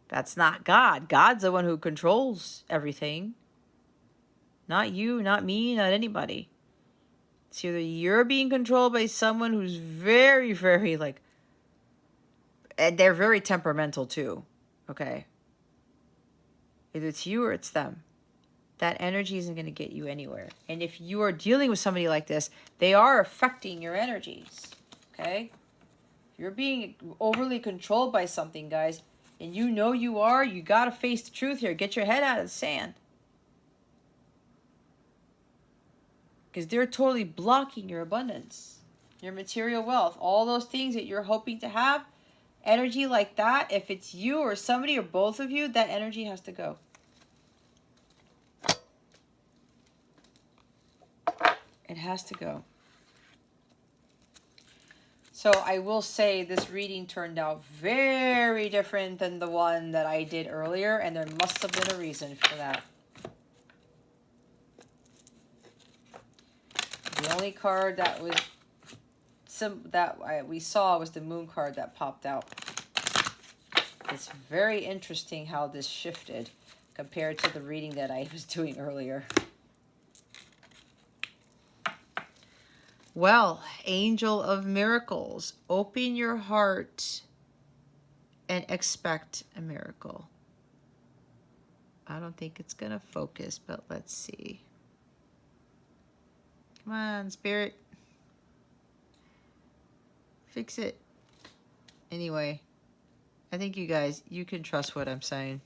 That's not God. God's the one who controls everything. Not you, not me, not anybody. It's either you're being controlled by someone who's very, very and they're very temperamental too, okay? Either it's you or it's them. That energy isn't going to get you anywhere. And if you are dealing with somebody like this, they are affecting your energies, okay? If you're being overly controlled by something, guys, and you know you are, you got to face the truth here. Get your head out of the sand. Because they're totally blocking your abundance, your material wealth, all those things that you're hoping to have. Energy like that, if it's you or somebody or both of you, that energy has to go. It has to go. So I will say this reading turned out very different than the one that I did earlier, and there must have been a reason for that. The only card that was we saw was the moon card that popped out. It's very interesting how this shifted compared to the reading that I was doing earlier. Well, Angel of Miracles, open your heart and expect a miracle. I don't think it's going to focus, but let's see. Come on, Spirit. Fix it. Anyway, I think you guys, you can trust what I'm saying.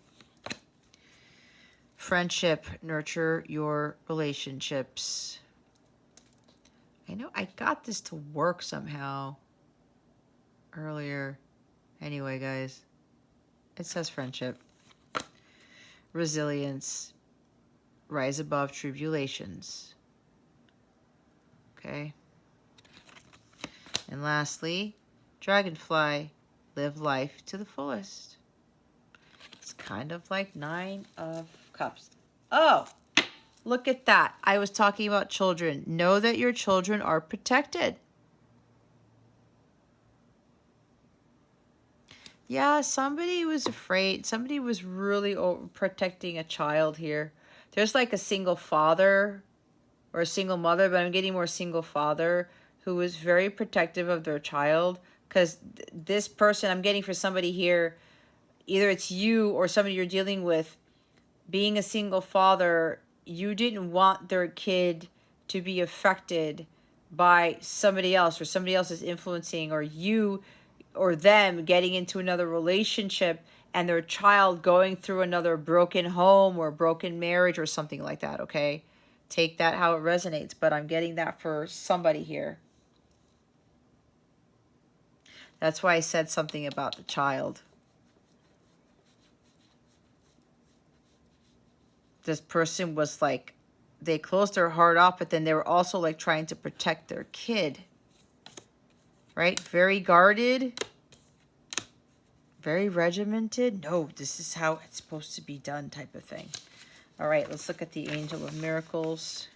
Friendship, nurture your relationships. I know I got this to work somehow earlier. Anyway, guys, it says friendship. Resilience. rise above tribulations. Okay. And lastly, dragonfly, live life to the fullest. It's kind of like 9 of Cups. Oh, look at that. I was talking about children. Know that your children are protected. Yeah, somebody was afraid. Somebody was really protecting a child here. There's like a single father or a single mother, but I'm getting more single father who was very protective of their child, because this person I'm getting for somebody here, either it's you or somebody you're dealing with, being a single father, you didn't want their kid to be affected by somebody else, or somebody else is influencing, or you or them getting into another relationship and their child going through another broken home or broken marriage or something like that, okay? Take that how it resonates, but I'm getting that for somebody here. That's why I said something about the child. This person was like, they closed their heart off, but then they were also like trying to protect their kid. Right? Very guarded. Very regimented. No, this is how it's supposed to be done type of thing. All right, let's look at the Angel of Miracles.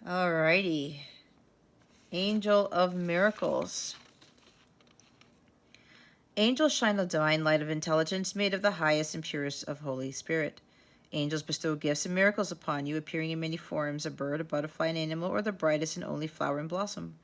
All righty. Angel of Miracles. Angels shine a divine light of intelligence made of the highest and purest of Holy Spirit. Angels bestow gifts and miracles upon you, appearing in many forms, a bird, a butterfly, an animal, or the brightest and only flower and blossom.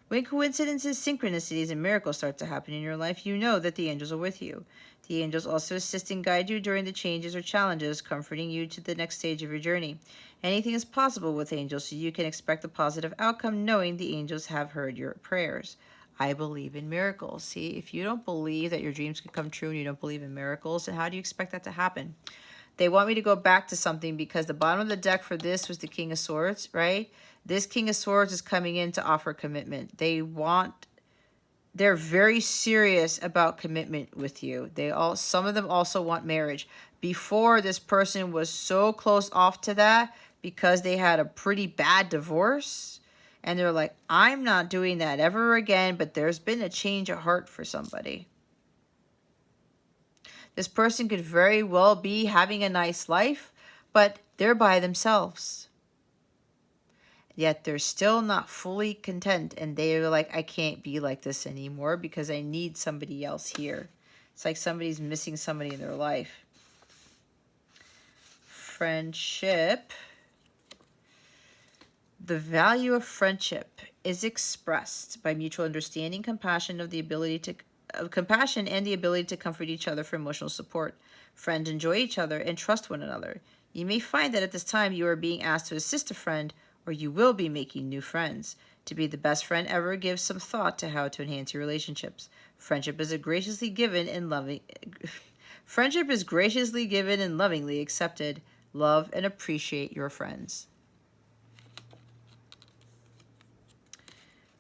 When coincidences, synchronicities, and miracles start to happen in your life, you know that the angels are with you. The angels also assist and guide you during the changes or challenges, comforting you to the next stage of your journey. Anything is possible with angels, so you can expect a positive outcome knowing the angels have heard your prayers. I believe in miracles. See, if you don't believe that your dreams can come true and you don't believe in miracles, then how do you expect that to happen? They want me to go back to something because the bottom of the deck for this was the King of Swords, right? This King of Swords is coming in to offer commitment. They're very serious about commitment with you. Some of them also want marriage. Before, this person was so close off to that because they had a pretty bad divorce. And they're like, I'm not doing that ever again, but there's been a change of heart for somebody. This person could very well be having a nice life, but they're by themselves. Yet they're still not fully content, and they're like, I can't be like this anymore because I need somebody else here. It's like somebody's missing somebody in their life. Friendship. The value of friendship is expressed by mutual understanding, compassion, and the ability to comfort each other for emotional support. Friends enjoy each other and trust one another. You may find that at this time you are being asked to assist a friend, or you will be making new friends. To be the best friend ever, give some thought to how to enhance your relationships. Friendship is graciously given and lovingly accepted. Love and appreciate your friends.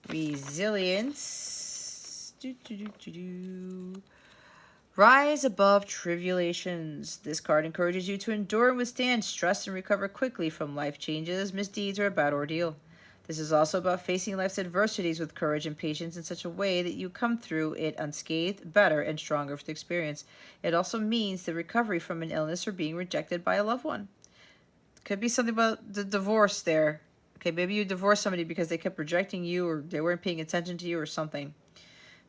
Resilience. Rise above tribulations. This card encourages you to endure and withstand stress and recover quickly from life changes, misdeeds, or a bad ordeal. This is also about facing life's adversities with courage and patience in such a way that you come through it unscathed, better, and stronger for the experience. It also means the recovery from an illness or being rejected by a loved one. Could be something about the divorce there. Okay, maybe you divorced somebody because they kept rejecting you, or they weren't paying attention to you, or something.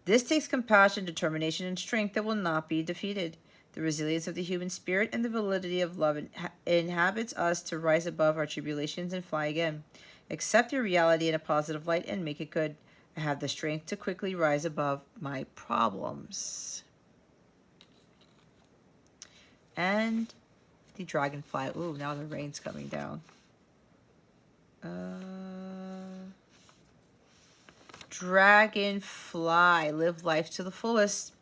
This takes compassion, determination, and strength that will not be defeated. The resilience of the human spirit and the validity of love inhabits us to rise above our tribulations and fly again. Accept your reality in a positive light and make it good. I have the strength to quickly rise above my problems. And the dragonfly. Ooh, now the rain's coming down. Dragonfly, live life to the fullest.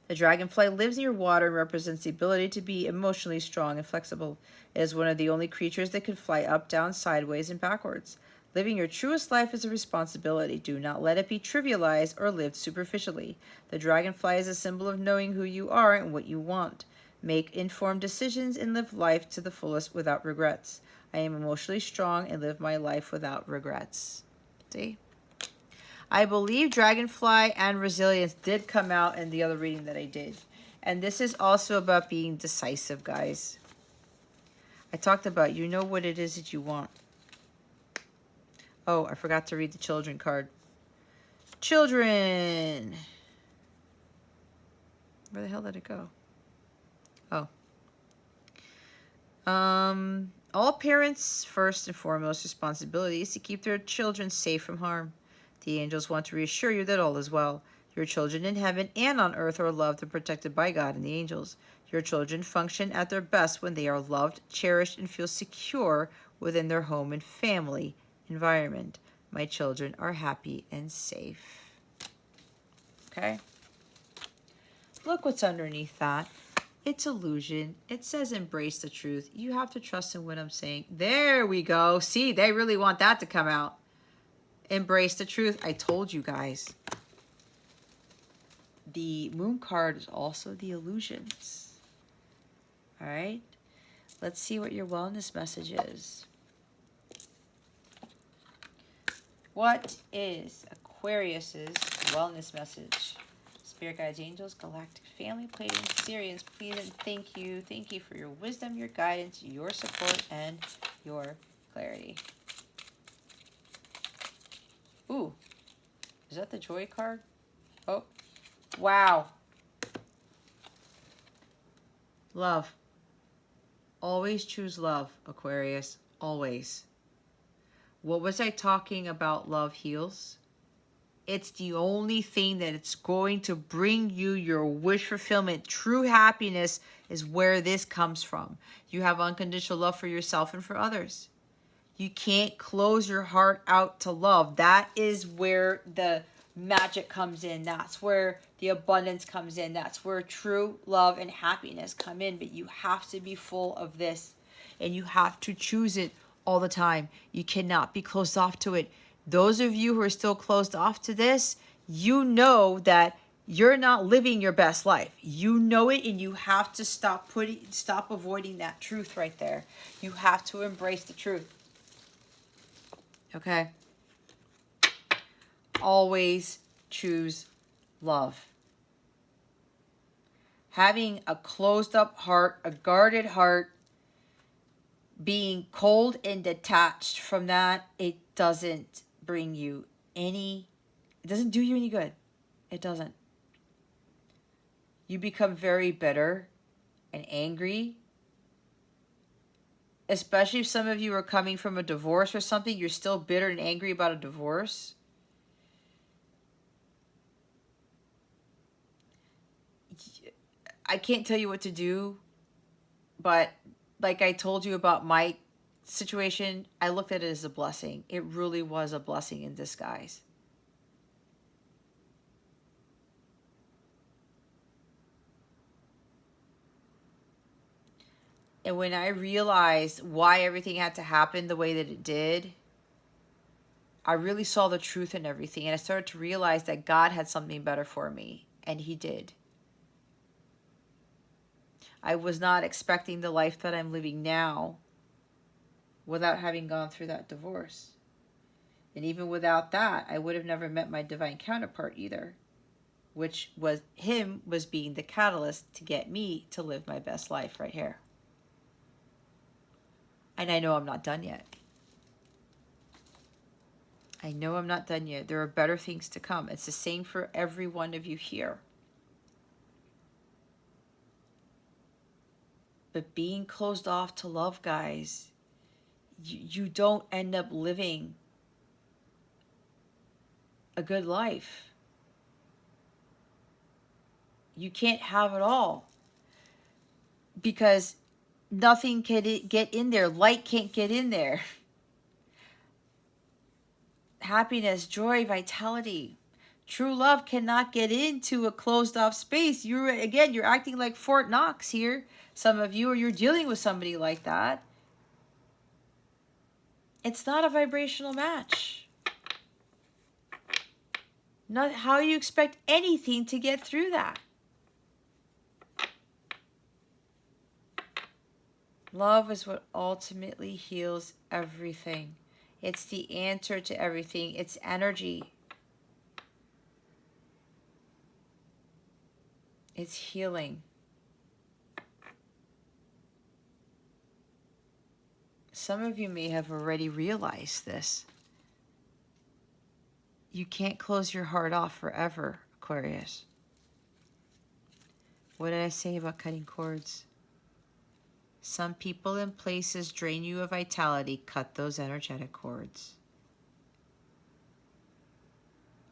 The dragonfly lives near water and represents the ability to be emotionally strong and flexible. It is one of the only creatures that can fly up, down, sideways, and backwards. Living your truest life is a responsibility. Do not let it be trivialized or lived superficially. The dragonfly is a symbol of knowing who you are and what you want. make informed decisions, and live life to the fullest without regrets. I am emotionally strong and live my life without regrets. See? I believe Dragonfly and Resilience did come out in the other reading that I did. And this is also about being decisive, guys. I talked about you know what it is that you want. Oh, I forgot to read the children card. Children. Where the hell did it go? Oh. All parents' first and foremost responsibility is to keep their children safe from harm. The angels want to reassure you that all is well. Your children in heaven and on earth are loved and protected by God and the angels. Your children function at their best when they are loved, cherished, and feel secure within their home and family environment. My children are happy and safe. Okay? Look what's underneath that. It's illusion. It says embrace the truth. You have to trust in what I'm saying. There we go. See, they really want that to come out. Embrace the truth. I told you guys. The moon card is also the illusions. All right. Let's see what your wellness message is. What is Aquarius's wellness message? Spirit guides, angels, galactic family, Pleiadian, Sirians, please and thank you. Thank you for your wisdom, your guidance, your support, and your clarity. Ooh, is that the joy card? Oh, wow. Love. Always choose love, Aquarius. Always. What was I talking about? Love heals. It's the only thing that it's going to bring you your wish fulfillment. True happiness is where this comes from. You have unconditional love for yourself and for others. You can't close your heart out to love. That is where the magic comes in. That's where the abundance comes in. That's where true love and happiness come in. But you have to be full of this. And you have to choose it all the time. You cannot be closed off to it. Those of you who are still closed off to this, you know that you're not living your best life. You know it, and you have to stop avoiding that truth right there. You have to embrace the truth. Okay? Always choose love. Having a closed up heart, a guarded heart, being cold and detached from that, it doesn't bring you it doesn't do you any good. It doesn't. You become very bitter and angry. Especially if some of you are coming from a divorce or something, you're still bitter and angry about a divorce. I can't tell you what to do, but like I told you about my situation, I looked at it as a blessing. It really was a blessing in disguise. And when I realized why everything had to happen the way that it did, I really saw the truth in everything. And I started to realize that God had something better for me. And He did. I was not expecting the life that I'm living now without having gone through that divorce. And even without that, I would have never met my divine counterpart either, which was him was being the catalyst to get me to live my best life right here. And I know I'm not done yet. I know I'm not done yet. There are better things to come. It's the same for every one of you here. But being closed off to love, guys, you don't end up living a good life. You can't have it all because nothing can get in there. Light can't get in there. Happiness, joy, vitality. True love cannot get into a closed off space. You're acting like Fort Knox here. Some of you, or you're dealing with somebody like that. It's not a vibrational match. Not how you expect anything to get through that. Love is what ultimately heals everything. It's the answer to everything. It's energy. It's healing. Some of you may have already realized this. You can't close your heart off forever, Aquarius. What did I say about cutting cords? Some people and places drain you of vitality. Cut those energetic cords.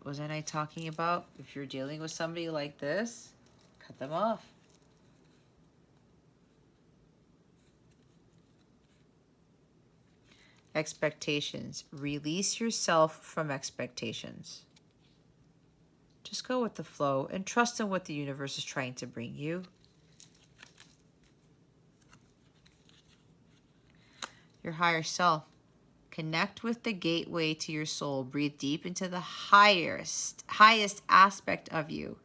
Wasn't I talking about if you're dealing with somebody like this, cut them off? Expectations. Release yourself from expectations. Just go with the flow and trust in what the universe is trying to bring you. Your higher self. Connect with the gateway to your soul. Breathe deep into the highest aspect of you.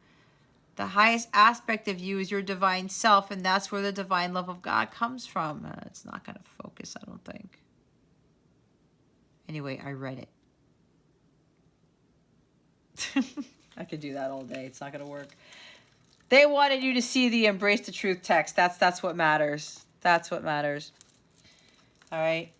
The highest aspect of you is your divine self, and that's where the divine love of God comes from. It's not going to focus, I don't think. Anyway, I read it. I could do that all day. It's not going to work. They wanted you to see the Embrace the Truth text. That's what matters. That's what matters. All right.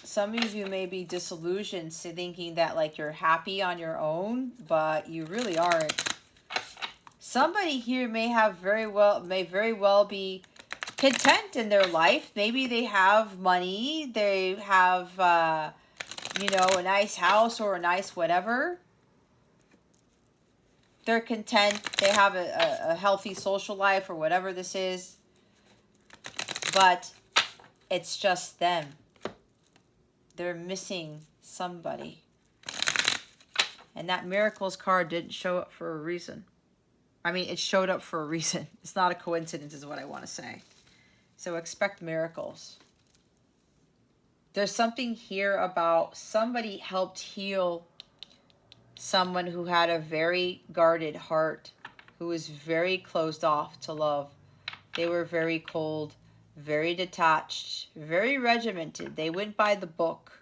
Some of you may be disillusioned, thinking that like you're happy on your own, but you really aren't. Somebody here may very well be content in their life. Maybe they have money, they have you know, a nice house or a nice whatever. They're content, they have a healthy social life or whatever this is, but it's just them. They're missing somebody. And that miracles card didn't show up for a reason. I mean, it showed up for a reason. It's not a coincidence is what I want to say. So expect miracles. There's something here about somebody helped heal someone who had a very guarded heart, who was very closed off to love. They were very cold, very detached, very regimented. They went by the book.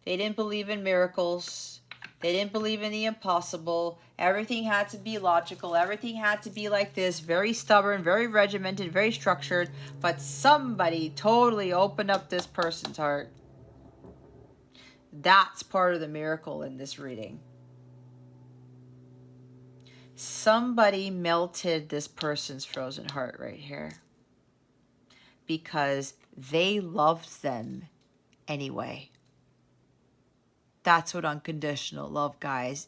They didn't believe in miracles. They didn't believe in the impossible. Everything had to be logical. Everything had to be like this. Very stubborn, very regimented, very structured. But somebody totally opened up this person's heart. That's part of the miracle in this reading. Somebody melted this person's frozen heart right here. Because they loved them anyway. That's what unconditional love, guys.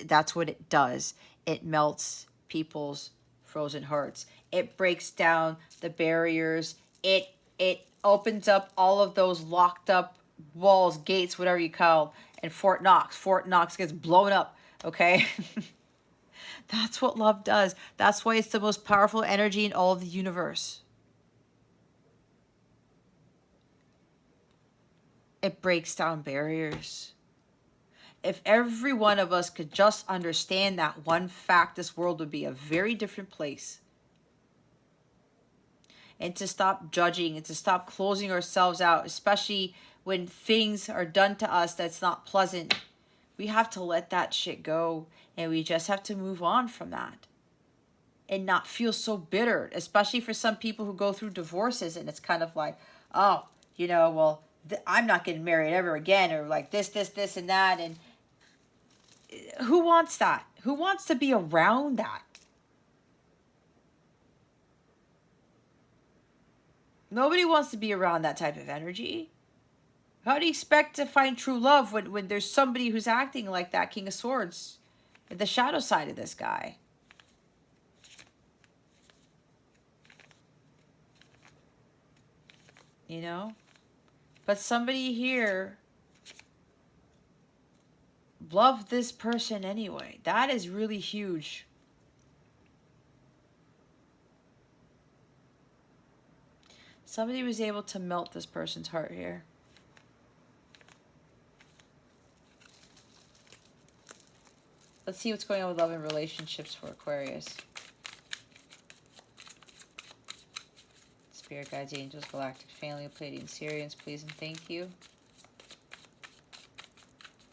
That's what it does. It melts people's frozen hearts. It breaks down the barriers. It opens up all of those locked up walls, gates, whatever you call them. And Fort Knox gets blown up, okay? That's what love does. That's why it's the most powerful energy in all of the universe. It breaks down barriers. If every one of us could just understand that one fact, this world would be a very different place. And to stop judging and to stop closing ourselves out, especially when things are done to us that's not pleasant. We have to let that shit go, and we just have to move on from that and not feel so bitter, especially for some people who go through divorces, and it's kind of like, oh, you know, well, I'm not getting married ever again, or like this, and that. And who wants that? Who wants to be around that? Nobody wants to be around that type of energy. How do you expect to find true love when there's somebody who's acting like that King of Swords, the shadow side of this guy? You know? But somebody here loved this person anyway. That is really huge. Somebody was able to melt this person's heart here. Let's see what's going on with love and relationships for Aquarius. Spirit guides, angels, galactic family, Pleiadian Sirians, please and thank you.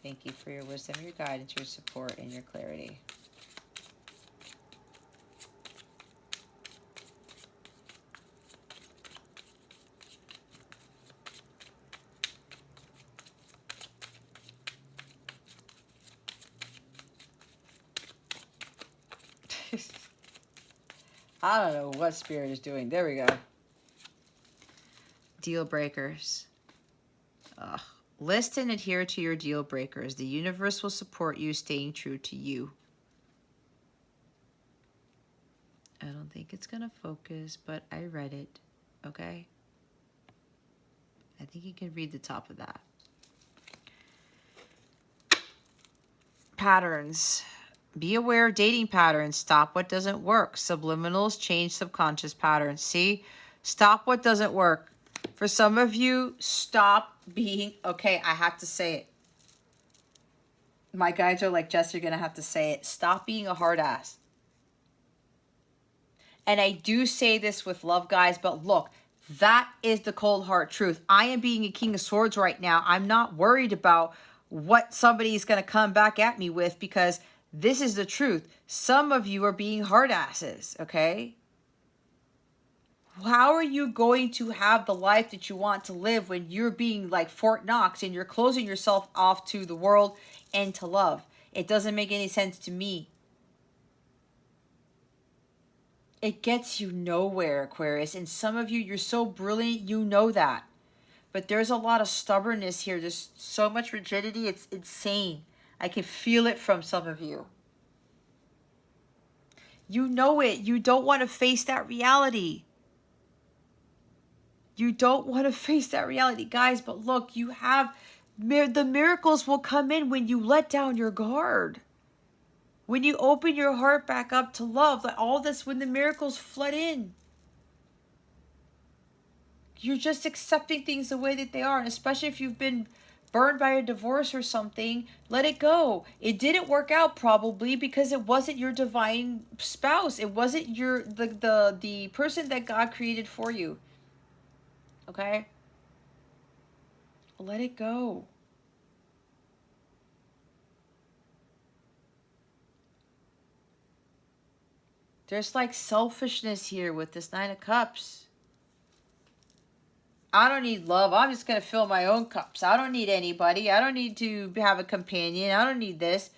Thank you for your wisdom, your guidance, your support, and your clarity. I don't know what Spirit is doing. There we go. Deal breakers. Ugh. List and adhere to your deal breakers. The universe will support you staying true to you. I don't think it's going to focus, but I read it. Okay? I think you can read the top of that. Patterns. Be aware of dating patterns. Stop what doesn't work. Subliminals change subconscious patterns. See? Stop what doesn't work. For some of you, stop being... Okay, I have to say it. My guides are like, Jess, you're going to have to say it. Stop being a hard ass. And I do say this with love, guys, but look, that is the cold heart truth. I am being a King of Swords right now. I'm not worried about what somebody's going to come back at me with, because this is the truth. Some of you are being hard asses, okay? How are you going to have the life that you want to live when you're being like Fort Knox and you're closing yourself off to the world and to love? It doesn't make any sense to me. It gets you nowhere, Aquarius. And some of you, you're so brilliant, you know that. But there's a lot of stubbornness here. There's so much rigidity. It's insane. I can feel it from some of you. You know it. You don't want to face that reality. You don't want to face that reality, guys. But look, you have... The miracles will come in when you let down your guard. When you open your heart back up to love. Like all this, when the miracles flood in. You're just accepting things the way that they are. And especially if you've been burned by a divorce or something, let it go. It didn't work out probably because it wasn't your divine spouse. It wasn't your the person that God created for you. Okay? Let it go. There's like selfishness here with this Nine of Cups. I don't need love. I'm just going to fill my own cups. I don't need anybody. I don't need to have a companion. I don't need this.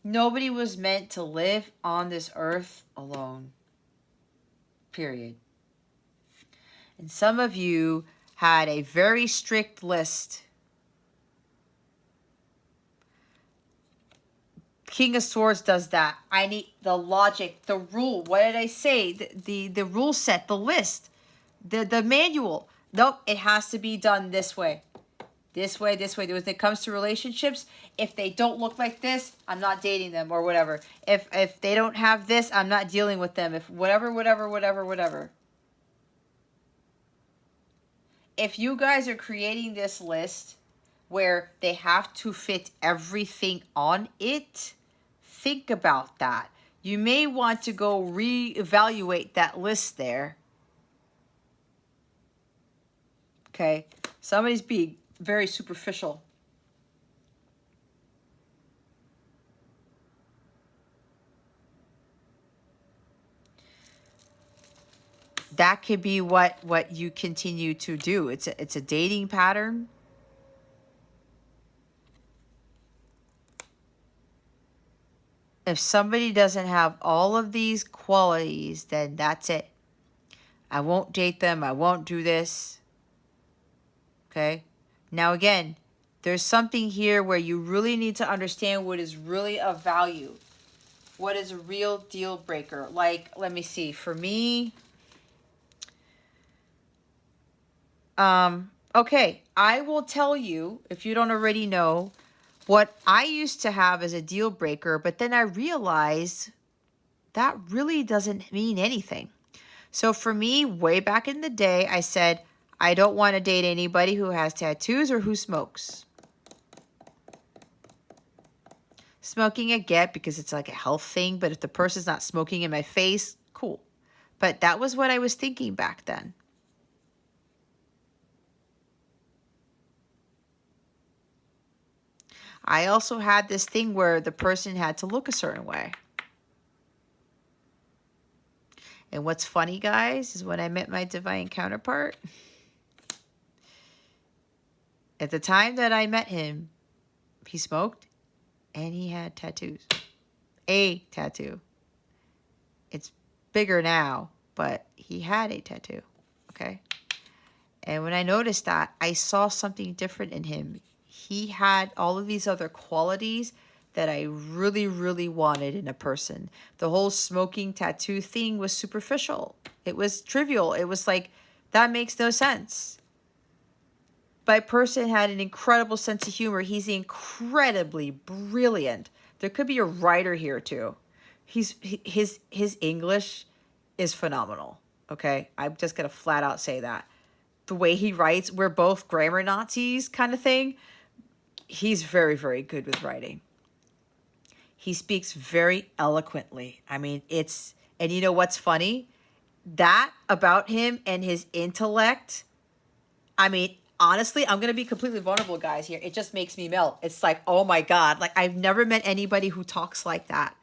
Nobody was meant to live on this earth alone. Period. And some of you had a very strict list. King of Swords does that. I need the logic, the rule. What did I say? The rule set, the list, the manual. Nope, it has to be done this way. This way, this way. When it comes to relationships, if they don't look like this, I'm not dating them or whatever. If they don't have this, I'm not dealing with them. If whatever. If you guys are creating this list where they have to fit everything on it, think about that. You may want to go reevaluate that list there. Okay? Somebody's being very superficial. That could be what you continue to do. It's a dating pattern. If somebody doesn't have all of these qualities, then that's it. I won't date them. I won't do this. Okay? Now again, there's something here where you really need to understand what is really of value. What is a real deal breaker? Like, let me see. For me... okay, I will tell you, if you don't already know, what I used to have as a deal breaker, but then I realized that really doesn't mean anything. So for me, way back in the day, I said, I don't want to date anybody who has tattoos or who smokes. Smoking I get because it's like a health thing, but if the person's not smoking in my face, cool. But that was what I was thinking back then. I also had this thing where the person had to look a certain way. And what's funny, guys, is when I met my divine counterpart, at the time that I met him, he smoked and he had tattoos. A tattoo. It's bigger now, but he had a tattoo, okay? And when I noticed that, I saw something different in him. He had all of these other qualities that I really, really wanted in a person. The whole smoking tattoo thing was superficial. It was trivial. It was like, that makes no sense. My person had an incredible sense of humor. He's incredibly brilliant. There could be a writer here too. His English is phenomenal. Okay, I'm just gonna flat out say that. The way he writes, we're both grammar Nazis kind of thing. He's very, very good with writing. He speaks very eloquently. I mean, and you know what's funny? That about him and his intellect, I mean, honestly, I'm going to be completely vulnerable, guys, here. It just makes me melt. It's like, oh my God. Like, I've never met anybody who talks like that.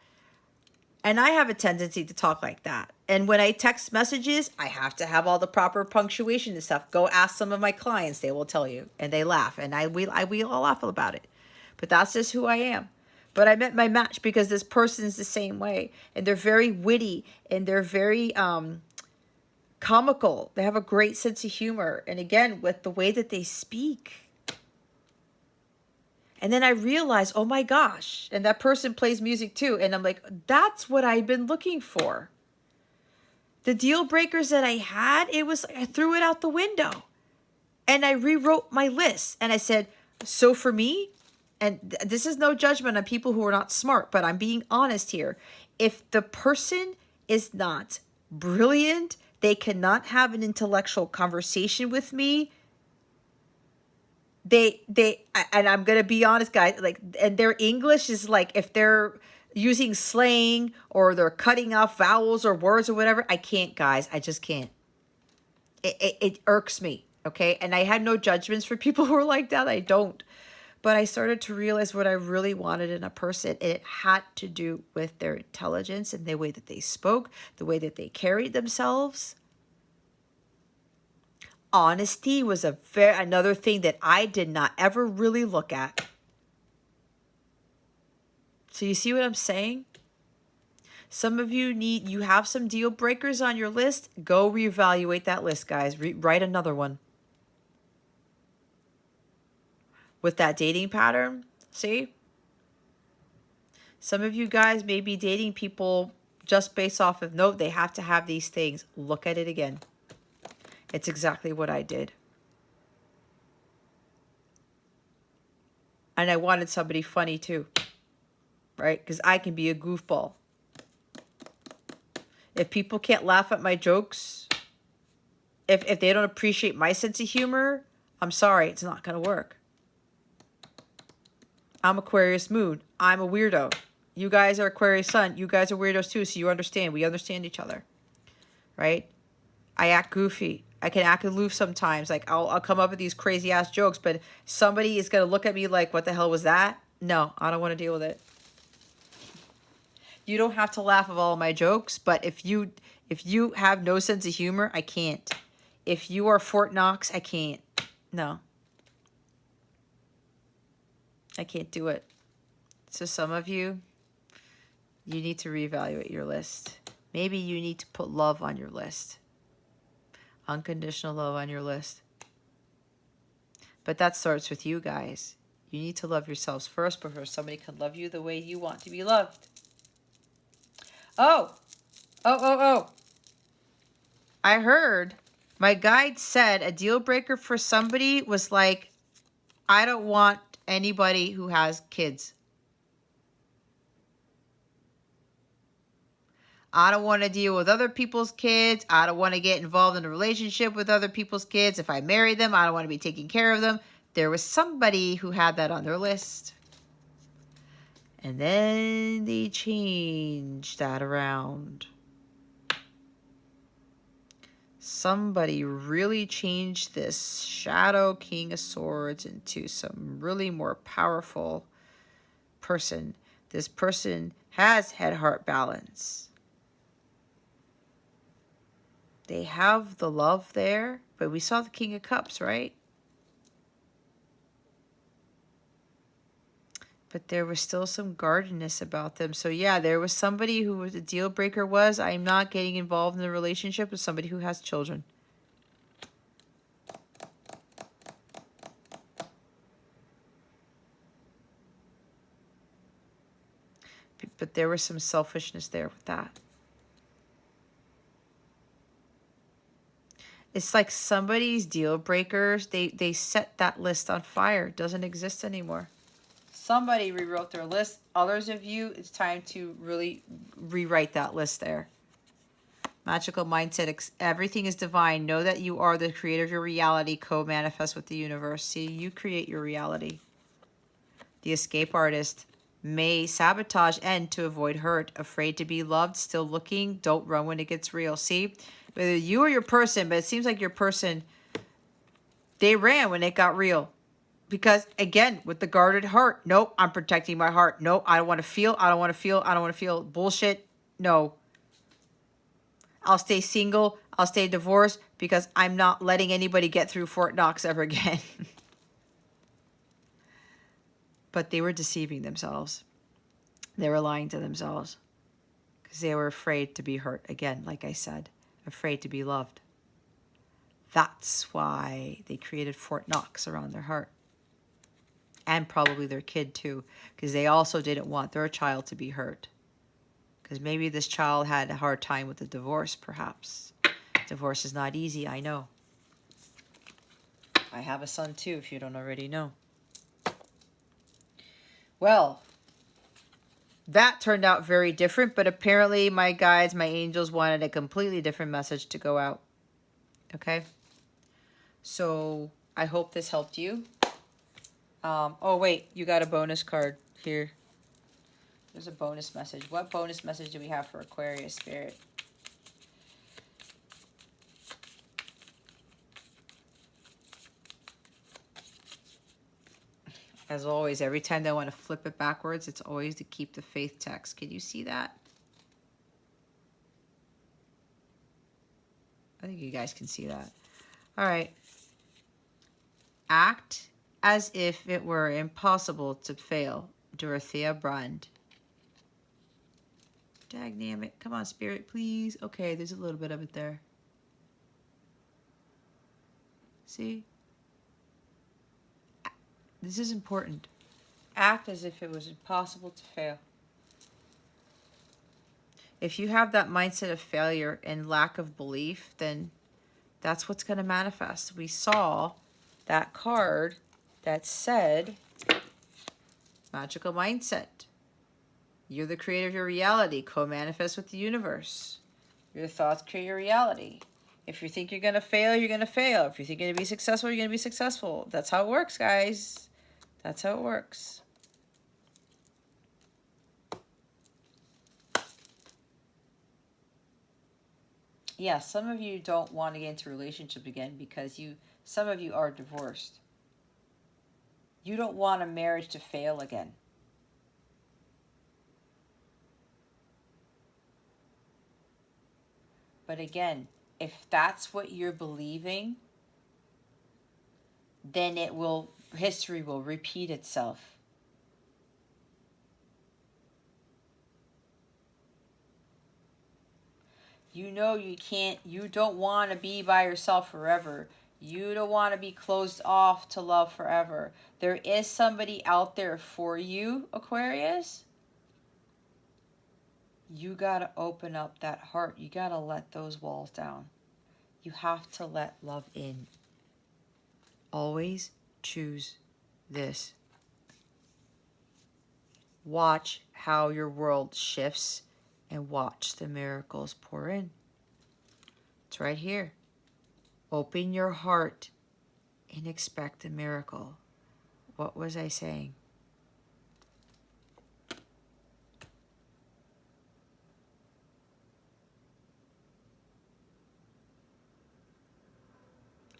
And I have a tendency to talk like that. And when I text messages, I have to have all the proper punctuation and stuff. Go ask some of my clients. They will tell you. And they laugh. And we all laugh about it. But that's just who I am. But I met my match because this person is the same way. And they're very witty. And they're very comical. They have a great sense of humor. And again, with the way that they speak. And then I realized, oh my gosh, and that person plays music too. And I'm like, that's what I've been looking for. The deal breakers that I had, it was like I threw it out the window. And I rewrote my list. And I said, so for me, and this is no judgment on people who are not smart, but I'm being honest here. If the person is not brilliant, they cannot have an intellectual conversation with me. And I'm gonna be honest, guys, like, and their English is like, if they're using slang or they're cutting off vowels or words or whatever, I can't, guys. I just can't. It irks me, okay? And I had no judgments for people who are like that. I don't. But I started to realize what I really wanted in a person. And it had to do with their intelligence and the way that they spoke, the way that they carried themselves. Honesty was another thing that I did not ever really look at. So you see what I'm saying? Some of you have some deal breakers on your list. Go reevaluate that list, guys. Write another one. With that dating pattern, see? Some of you guys may be dating people just based off of, no, they have to have these things. Look at it again. It's exactly what I did. And I wanted somebody funny too, right? Because I can be a goofball. If people can't laugh at my jokes, if they don't appreciate my sense of humor, I'm sorry, it's not going to work. I'm Aquarius moon. I'm a weirdo. You guys are Aquarius sun. You guys are weirdos too, so you understand. We understand each other, right? I act goofy. I can act aloof sometimes. Like, I'll come up with these crazy ass jokes, but somebody is going to look at me like, what the hell was that? No, I don't want to deal with it. You don't have to laugh at all my jokes, but if you have no sense of humor, I can't. If you are Fort Knox, I can't. No. I can't do it. So some of you need to reevaluate your list. Maybe you need to put love on your list. Unconditional love on your list. But that starts with you guys. You need to love yourselves first before somebody can love you the way you want to be loved. Oh. I heard my guide said a deal breaker for somebody was like, I don't want anybody who has kids. I don't want to deal with other people's kids. I don't want to get involved in a relationship with other people's kids. If I marry them, I don't want to be taking care of them. There was somebody who had that on their list. And then they changed that around. Somebody really changed this Shadow King of Swords into some really more powerful person. This person has head-heart balance. They have the love there, but we saw the King of Cups, right? But there was still some guardedness about them. So yeah, there was somebody who the deal breaker was, I'm not getting involved in a relationship with somebody who has children. But there was some selfishness there with that. It's like somebody's deal breakers, they set that list on fire. It doesn't exist anymore. Somebody rewrote their list. Others of you, it's time to really rewrite that list there. Magical mindset. Everything is divine. Know that you are the creator of your reality. Co-manifest with the universe. See, you create your reality. The escape artist may sabotage end to avoid hurt. Afraid to be loved. Still looking. Don't run when it gets real. See, whether you or your person, but it seems like your person, they ran when it got real. Because again, with the guarded heart, nope, I'm protecting my heart. Nope, I don't want to feel. I don't want to feel. I don't want to feel bullshit. No. I'll stay single. I'll stay divorced because I'm not letting anybody get through Fort Knox ever again. But they were deceiving themselves. They were lying to themselves because they were afraid to be hurt. Again, like I said, afraid to be loved. That's why they created Fort Knox around their heart. And probably their kid too, because they also didn't want their child to be hurt. Because maybe this child had a hard time with the divorce, perhaps. Divorce is not easy, I know. I have a son too, if you don't already know. Well, that turned out very different, but apparently my guides, my angels wanted a completely different message to go out. Okay? So I hope this helped you. Oh, wait, you got a bonus card here. There's a bonus message. What bonus message do we have for Aquarius Spirit? As always, every time they want to flip it backwards, it's always to keep the faith text. Can you see that? I think you guys can see that. All right. Act as if it were impossible to fail. Dorothea Brand. Dagnammit. Come on, Spirit, please. Okay, there's a little bit of it there. See? This is important. Act as if it was impossible to fail. If you have that mindset of failure and lack of belief, then that's what's going to manifest. We saw that card that said magical mindset. You're the creator of your reality. Co-manifest with the universe. Your thoughts create your reality. If you think you're going to fail, you're going to fail. If you think you're going to be successful, you're going to be successful. That's how it works, guys. That's how it works. Yeah, some of you don't want to get into a relationship again because some of you are divorced. You don't want a marriage to fail again. But again, if that's what you're believing, then history will repeat itself. You know you don't want to be by yourself forever. You don't want to be closed off to love forever. There is somebody out there for you, Aquarius. You got to open up that heart. You got to let those walls down. You have to let love in. Always choose this. Watch how your world shifts and watch the miracles pour in. It's right here. Open your heart and expect a miracle. What was I saying?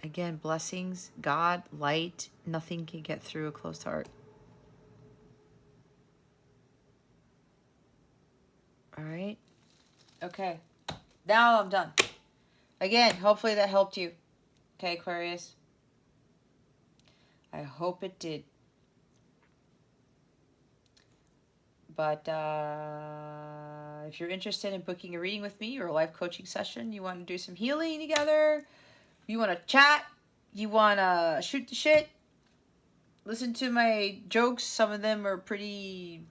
Again, blessings, God, light, nothing can get through a closed heart. Okay. Now I'm done. Again, hopefully that helped you. Okay, Aquarius? I hope it did. But if you're interested in booking a reading with me or a life coaching session, you want to do some healing together, you want to chat, you want to shoot the shit, listen to my jokes. Some of them are pretty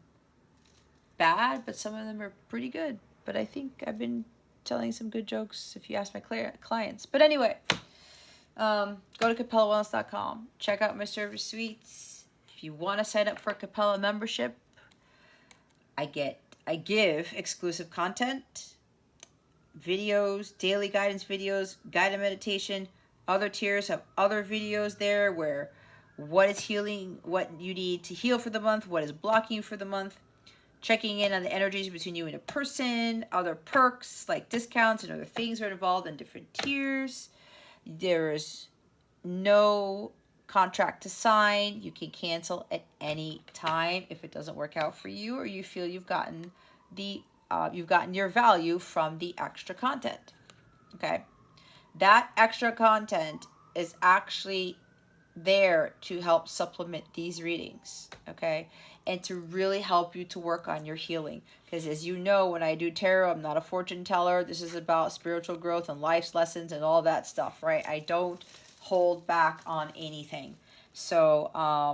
bad, but some of them are pretty good. But I think I've been telling some good jokes if you ask my clients. But anyway, go to CapellaWellness.com. Check out my service suites. If you want to sign up for a Capella membership, I give exclusive content, videos, daily guidance videos, guided meditation. Other tiers have other videos there where what is healing, what you need to heal for the month, what is blocking you for the month, checking in on the energies between you and a person, other perks like discounts and other things are involved in different tiers. There's no contract to sign. You can cancel at any time if it doesn't work out for you or you feel you've gotten your value from the extra content. Okay, that extra content is actually there to help supplement these readings, okay, and to really help you to work on your healing. Because as you know, when I do tarot, I'm not a fortune teller. This is about spiritual growth and life's lessons and all that stuff, right? I don't hold back on anything. So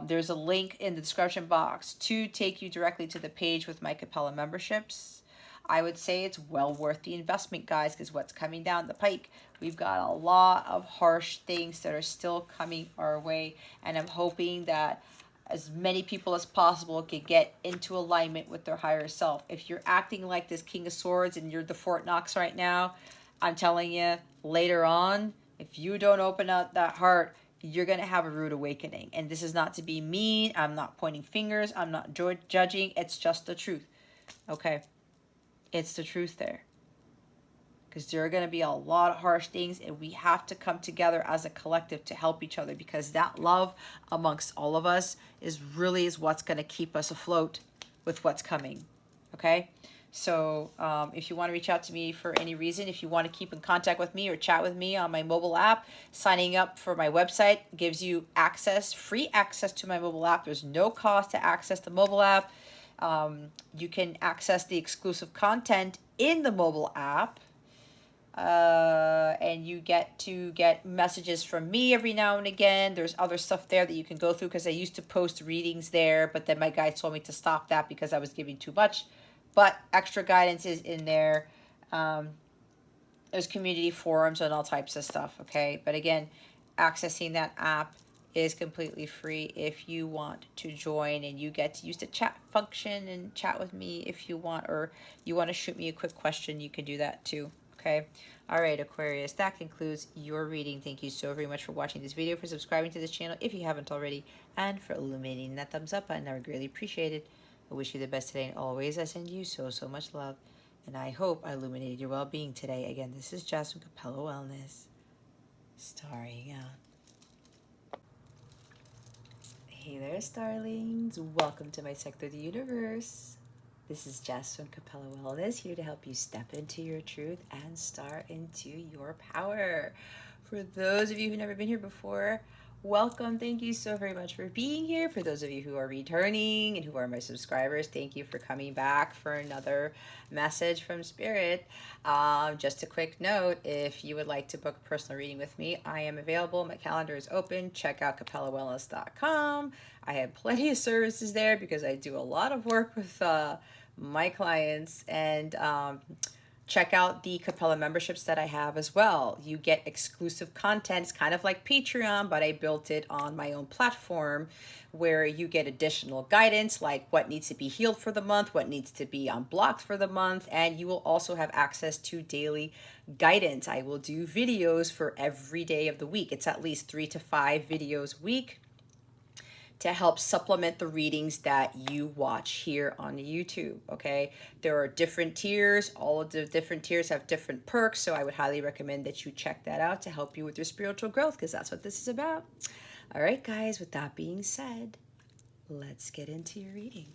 there's a link in the description box to take you directly to the page with my Capella memberships. I would say it's well worth the investment, guys, because what's coming down the pike, we've got a lot of harsh things that are still coming our way, and I'm hoping that as many people as possible can get into alignment with their higher self. If you're acting like this King of Swords and you're the Fort Knox right now, I'm telling you, later on, if you don't open up that heart, you're going to have a rude awakening. And this is not to be mean. I'm not pointing fingers. I'm not judging. It's just the truth. Okay? It's the truth there. Because there are going to be a lot of harsh things, and we have to come together as a collective to help each other, because that love amongst all of us is what's going to keep us afloat with what's coming. Okay? So if you want to reach out to me for any reason, if you want to keep in contact with me or chat with me on my mobile app, signing up for my website gives you free access to my mobile app. There's no cost to access the mobile app. You can access the exclusive content in the mobile app. And you get to get messages from me every now and again. There's other stuff there that you can go through, because I used to post readings there, but then my guide told me to stop that because I was giving too much. But extra guidance is in there. There's community forums and all types of stuff, okay? But again, accessing that app is completely free if you want to join, and you get to use the chat function and chat with me if you want, or you want to shoot me a quick question, you can do that too. Okay. All right, Aquarius, that concludes your reading. Thank you so very much for watching this video, for subscribing to this channel if you haven't already, and for illuminating that thumbs up button. I would greatly appreciate it. I wish you the best today, and always I send you so much love, and I hope I illuminated your well-being today. Again, this is Jess from Capella Wellness, starring out. Hey there, starlings. Welcome to my sector of the universe. This is Jess from Capella Wellness, here to help you step into your truth and star into your power. For those of you who've never been here before, welcome. Thank you so very much for being here. For those of you who are returning and who are my subscribers, thank you for coming back for another message from Spirit. Just a quick note, if you would like to book a personal reading with me, I am available. My calendar is open. Check out CapellaWellness.com. I have plenty of services there because I do a lot of work with my clients, and check out the Capella memberships that I have as well. You get exclusive content. It's kind of like Patreon, but I built it on my own platform, where you get additional guidance like what needs to be healed for the month, what needs to be unblocked for the month, and you will also have access to daily guidance. I will do videos for every day of the week. It's at least 3 to 5 videos a week to help supplement the readings that you watch here on YouTube, okay? There are different tiers. All of the different tiers have different perks, so I would highly recommend that you check that out to help you with your spiritual growth, because that's what this is about. All right, guys, with that being said, let's get into your reading.